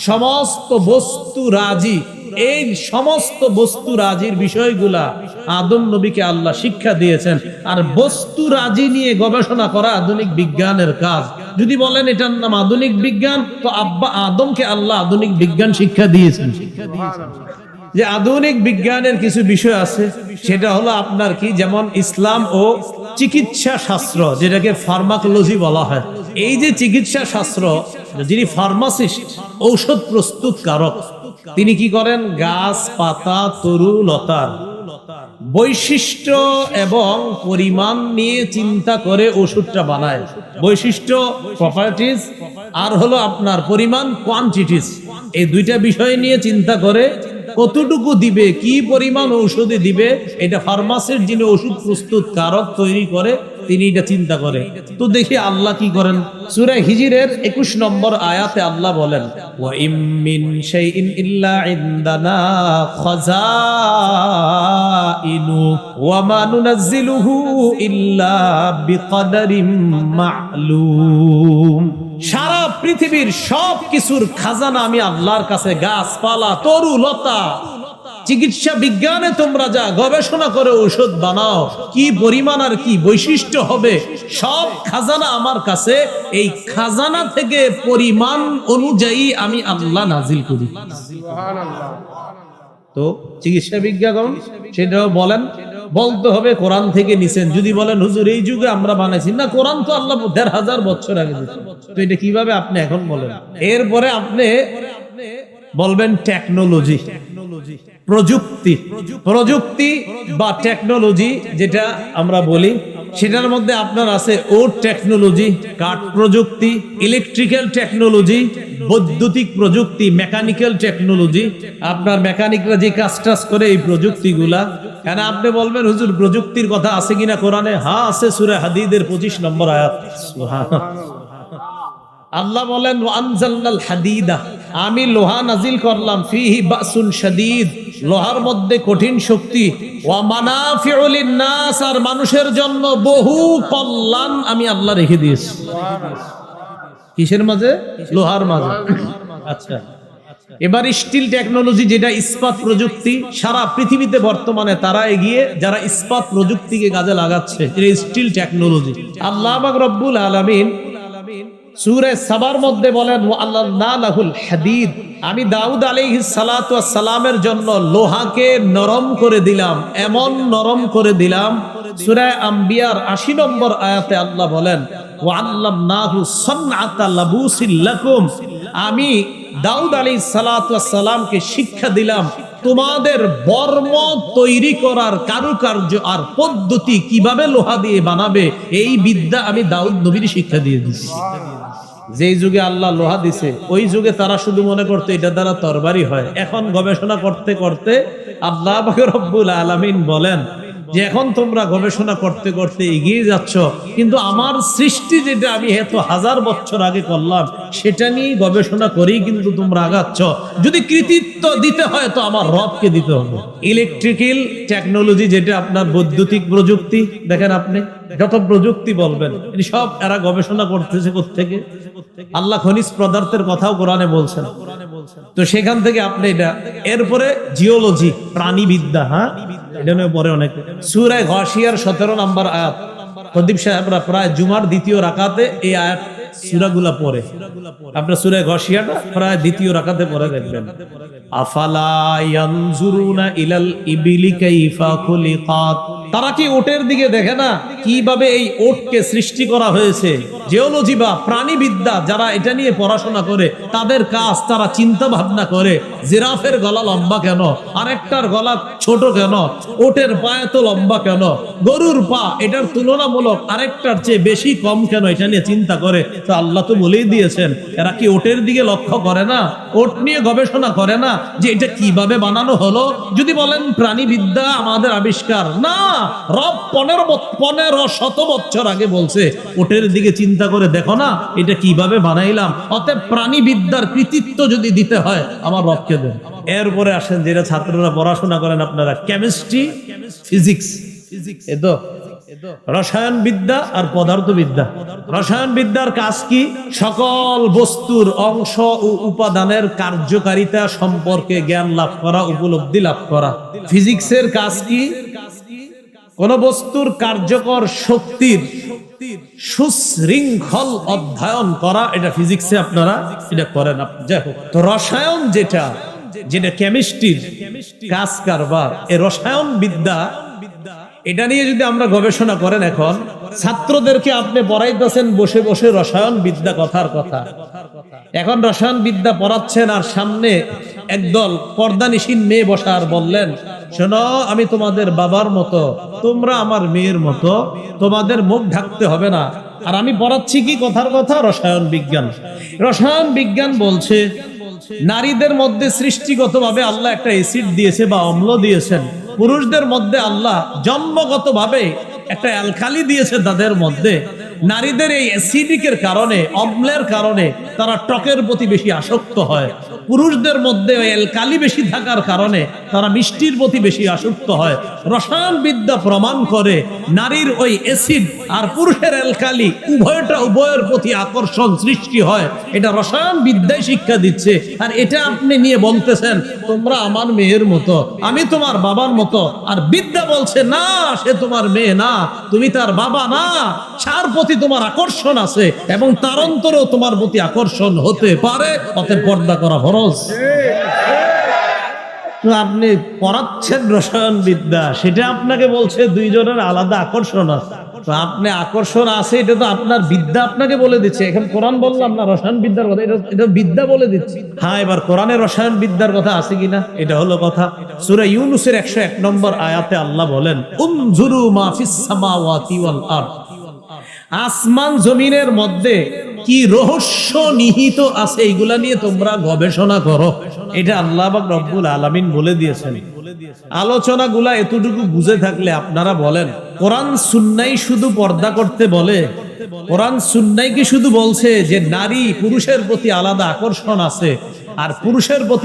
সমস্ত বস্তু রাজি, এই সমস্ত বস্তু রাজির বিষয়গুলা আদম নবীকে আল্লাহ শিক্ষা দিয়েছেন। আর বস্তু রাজি নিয়ে গবেষণা করা আধুনিক বিজ্ঞানের কাজ। যদি বলেন এটার নাম আধুনিক বিজ্ঞান, তো আব্বা আদমকে আল্লাহ আধুনিক বিজ্ঞান শিক্ষা দিয়েছেন। যে আধুনিক বিজ্ঞানের কিছু বিষয় আছে, সেটা হলো আপনার কি, যেমন ইসলাম ও চিকিৎসা শাস্ত্র, যেটাকে ফার্মাকোলজি বলা হয়। এই যে চিকিৎসা শাস্ত্র, যিনি ফার্মাসিস্ট, ঔষধ প্রস্তুতকারক, তিনি কি করেন? গাছ পাতা তরু লতার বৈশিষ্ট্য এবং পরিমাণ নিয়ে চিন্তা করে ওষুধটা বানায়। বৈশিষ্ট্য প্রপার্টিজ আর হলো আপনার পরিমাণ কোয়ান্টিটিস, এই দুইটা বিষয় নিয়ে চিন্তা করে কতটুকু দিবে, কি পরিমাণ ঔষধে দিবে, এটা ফার্মাসির যিনি ওষুধ প্রস্তুত কারক তৈরি করে তিনি এটা চিন্তা করে। তো দেখি আল্লাহ কি করেন। সূরা হিজরের 21 নম্বর আয়াতে আল্লাহ বলেন, ওয়া ইম মিন শাইইন ইল্লা ইনদানা খাযাইনু ওয়া মা নুনাজ্জিলুহু ইল্লা বিকদারিম মা'লুম। সারা পৃথিবীর সব কিছুর খাজানা আমি আল্লাহর কাছে, গাছপালা, তরু লতা, চিকিৎসা বিজ্ঞানে তোমরা যা গবেষণা করে ঔষধ বানাও, কি পরিমাণ আর কি বৈশিষ্ট্য হবে, সব খাজানা আমার কাছে। এই খাজানা থেকে পরিমাণ অনুযায়ী আমি আল্লাহ নাজিল করি। তো চিকিৎসা বিজ্ঞান সেটাও বলেন, বলতে হবে কোরআন থেকে নিছেন। যদি বলেন হুজুর এই যুগে আমরা বানাইছি না, কোরআন তো আল্লাহ ১৫০০ বছর আগে দিয়েছেন, তো এটা কিভাবে আপনি এখন বলেন? এরপরে আপনি বলবেন টেকনোলজি, প্রযুক্তি। প্রযুক্তি বা টেকনোলজি যেটা আমরা বলি, সেটার মধ্যে আপনার আছে ওট টেকনোলজি, কাঠ প্রযুক্তি, ইলেকট্রিক্যাল টেকনোলজি, বৈদ্যুতিক প্রযুক্তি, মেকানিক্যাল টেকনোলজি। আপনার মেকানিকরা যে কাজ করে এই প্রযুক্তিগুলা, কেন আপনি বলবেন হুজুর প্রযুক্তির কথা আছে কিনা কোরআনে? হ্যাঁ আছে, সূরা হাদীদের 25 নম্বর আয়াত। আল্লাহ বলেন, ওয়ানজালনাল হাদিদা, আমি লোহা নাজিল করলাম, ফিহি বাসুন শাদীদ, লোহার মধ্যে কঠিন শক্তি, ওয়া মানাফিউ লিন-নাস, আর মানুষের জন্য বহু কল্যাণ আমি আল্লাহ রেখে দিয়েছি। কিসের মাঝে? লোহার মাঝে। আচ্ছা, এবার স্টিল টেকনোলজি, যেটা ইস্পাত প্রযুক্তি, সারা পৃথিবীতে বর্তমানে তারা এগিয়ে যারা ইস্পাত প্রযুক্তিকে কাজে লাগাচ্ছে, এটা স্টিল টেকনোলজি। আল্লাহ পাক রব্বুল আলামিন সূরা সাবার মধ্যে বলেন, ওয়াল্লানা লাহুল হাদিদ, আমি দাউদ আলাইহিস সালাতু ওয়াস সালামের জন্য লোহাকে নরম করে দিলাম, এমন নরম করে দিলাম। সূরা আম্বিয়ার 80 নম্বর আয়াতে আল্লাহ বলেন, ওয়াল্লামনাহু সানআতা লাবুসিল লাকুম, আমি দাউদ আলাইহিস সালাতু ওয়াস সালামকে শিক্ষা দিলাম তোমাদের বর্ম তৈরি করার কারুকার্য আর পদ্ধতি, কিভাবে লোহা দিয়ে বানাবে, এই বিদ্যা আমি দাউদ নবীর শিক্ষা দিয়ে দিয়েছি। যেই যুগে আল্লাহ লোহা দিছে, ওই যুগে তারা শুধু মনে করতে এটা দ্বারা তরবারি হয়। এখন গবেষণা করতে করতে আল্লাহ পাক রব্বুল আলামিন বলেন যে এখন তোমরা গবেষণা করতে করতে এগিয়ে যাচ্ছ, কিন্তু আমার সৃষ্টি যেটা আমি এত হাজার বছর আগে করলাম সেটা নিয়ে গবেষণা করেই কিন্তু তোমরা আগাচ্ছ। যদি কৃতিত্ব দিতে হয় তো আমার রবকে দিতে হবে। ইলেকট্রিক্যাল টেকনোলজি, যেটা আপনার বৈদ্যুতিক প্রযুক্তি, দেখেন আপনি যত প্রযুক্তি বলবেন সব এরা গবেষণা করতেছে কোত্থেকে? আল্লাহ খনিজ পদার্থের কথাও কোরআনে বলছেন, তো সেখান থেকে আপনি এটা। এরপরে জিওলজি, প্রাণীবিদ্যা, হ্যাঁ এটা নিয়ে পরে অনেক। সূরা গাশিয়ার 17 নম্বর আয়াত, প্রদীপ সাহেবরা প্রায় জুমার দ্বিতীয় রাকাতে এই আয়াত সূরাগুলা পড়ে। আপনার সূরা গাশিয়াটা প্রায় দ্বিতীয় রাকাতে পড়ে দেখবেন, আফালা ইয়ানজুরুনা ইলাল ইবিলি কাইফা খুলিকাত, তারা কি ওটের দিকে দেখে না কিভাবে এই ওটকে সৃষ্টি করা হয়েছে? জিওলজি বা প্রাণীবিদ্যা যারা এটা নিয়ে পড়াশোনা করে তাদের কাজ, তারা চিন্তা ভাবনা করে জিরাফের গলা লম্বা কেন, আরেকটার গলা ছোট কেন, ওটের পা এত লম্বা কেন, গরুর পা এটার তুলনামূলক আরেকটার চেয়ে বেশি কম কেন, এটা নিয়ে চিন্তা করে। তো আল্লাহ তো বলেই দিয়েছেন, এরা কি ওটের দিকে লক্ষ্য করে না? ওট নিয়ে গবেষণা করে না যে এটা কিভাবে বানানো হলো? যদি বলেন প্রাণীবিদ্যা আমাদের আবিষ্কার, না, রব 1500 বছর আগে বলছে ওটের দিকে চিন্তা করে দেখো না এটা কিভাবে বানাইলাম। অতএব প্রাণীবিদ্যার কৃতিত্ব যদি দিতে হয় আমার রবকে দেন। এরপরে আসেন যেটা ছাত্ররা পড়াশোনা করেন আপনারা, কেমিস্ট্রি, ফিজিক্স, এতো রসায়ন বিদ্যা আর পদার্থবিদ্যা। রসায়ন বিদ্যার কাজ কি? সকল বস্তুর অংশ ও উপাদানের কার্যকারিতা সম্পর্কে জ্ঞান লাভ করা, উপলব্ধি লাভ করা। ফিজিক্সের কাজ কি? কোন বস্তুর কার্যকর শক্তির সুশৃঙ্খল অধ্যয়ন করা, এটা ফিজিক্সে আপনারা এটা করেন। যাই হোক, তো রসায়ন যেটা কেমিস্ট্রির কাজ কারবার, এই রসায়ন বিদ্যা, এটা নিয়ে যদি আমরা গবেষণা করেন, এখন ছাত্রদেরকে আপনি পড়াইতেছেন বসে বসে রসায়ন বিদ্যা, কথার কথা। এখন রসায়ন বিদ্যা পড়াচ্ছেন আর সামনে একদল পর্দানিসীন মেয়ে বসা, আর বললেন শোনো আমি তোমাদের বাবার মতো, তোমরা আমার মেয়ের মতো, তোমাদের মুখ ঢাকতে হবে না। আর আমি পড়াচ্ছি কি? কথার কথা রসায়ন বিজ্ঞান। রসায়ন বিজ্ঞান বলছে নারীদের মধ্যে সৃষ্টিগতভাবে আল্লাহ একটা অ্যাসিড দিয়েছে বা অম্ল দিয়েছেন, পুরুষদের মধ্যে আল্লাহ জন্মগতভাবে একটা অ্যালকালি দিয়েছে তাদের মধ্যে। নারীদের এই অ্যাসিডিকের কারণে, অম্লের কারণে তারা ত্বকের প্রতি বেশি আসক্ত হয়। পুরুষদের মধ্যে ওই অ্যালকালি বেশি থাকার কারণে তারা মিষ্টির প্রতি বেশি আসক্ত হয়। রসায়ন বিদ্যা প্রমাণ করে নারীর ওই অ্যাসিড আর পুরুষের অ্যালকালি উভয়ের প্রতি আকর্ষণ সৃষ্টি হয়। এটা রসায়ন বিদ্যায় শিক্ষা দিচ্ছে। আর এটা আপনি নিয়ে বলতেছেন তোমরা আমার মেয়ের মতো, আমি তোমার বাবার মতো। আর বিদ্যা বলছে না, সে তোমার মেয়ে না, তুমি তার বাবা না, তার প্রতি তোমার আকর্ষণ আছে এবং তার অন্তরেও তোমার প্রতি আকর্ষণ হতে পারে। অতএব পর্দা করা ফরজ। আপনি পড়াচ্ছেন রসায়ন বিদ্যা, সেটা আপনাকে বলছে দুইজনের আলাদা আকর্ষণ আছে। তো আপনি আকর্ষণ আছে, এটা তো আপনার বিদ্যা আপনাকে বলে দিচ্ছে। এখন কোরআন বললাম না রসায়ন বিদ্যার কথা, এটা বিদ্যা বলে দিচ্ছে। হ্যাঁ, এবার কোরআনে রসায়ন বিদ্যার কথা আছে কিনা এটা হলো কথা। সূরা ইউনূসের 101 নম্বর আয়াতে আল্লাহ বলেন, উনজুরু মা ফিস সামাওয়াতি ওয়াল আরদ, আসমান জমিনের মধ্যে কি রহস্য নিহিত আছে এইগুলা নিয়ে তোমরা গবেষণা করো। এটা আল্লাহ পাক রব্বুল আলামিন বলে দিয়েছেন। আলোচনাগুলা এতটুকু বুঝে থাকলে আপনারা বলেন, কোরআন সুন্নাহ শুধু পর্দা করতে বলে? কোরআন সুন্নাহ কি শুধু বলছে যে নারী পুরুষের প্রতি আলাদা আকর্ষণ আছে আর পুরুষের প্রতি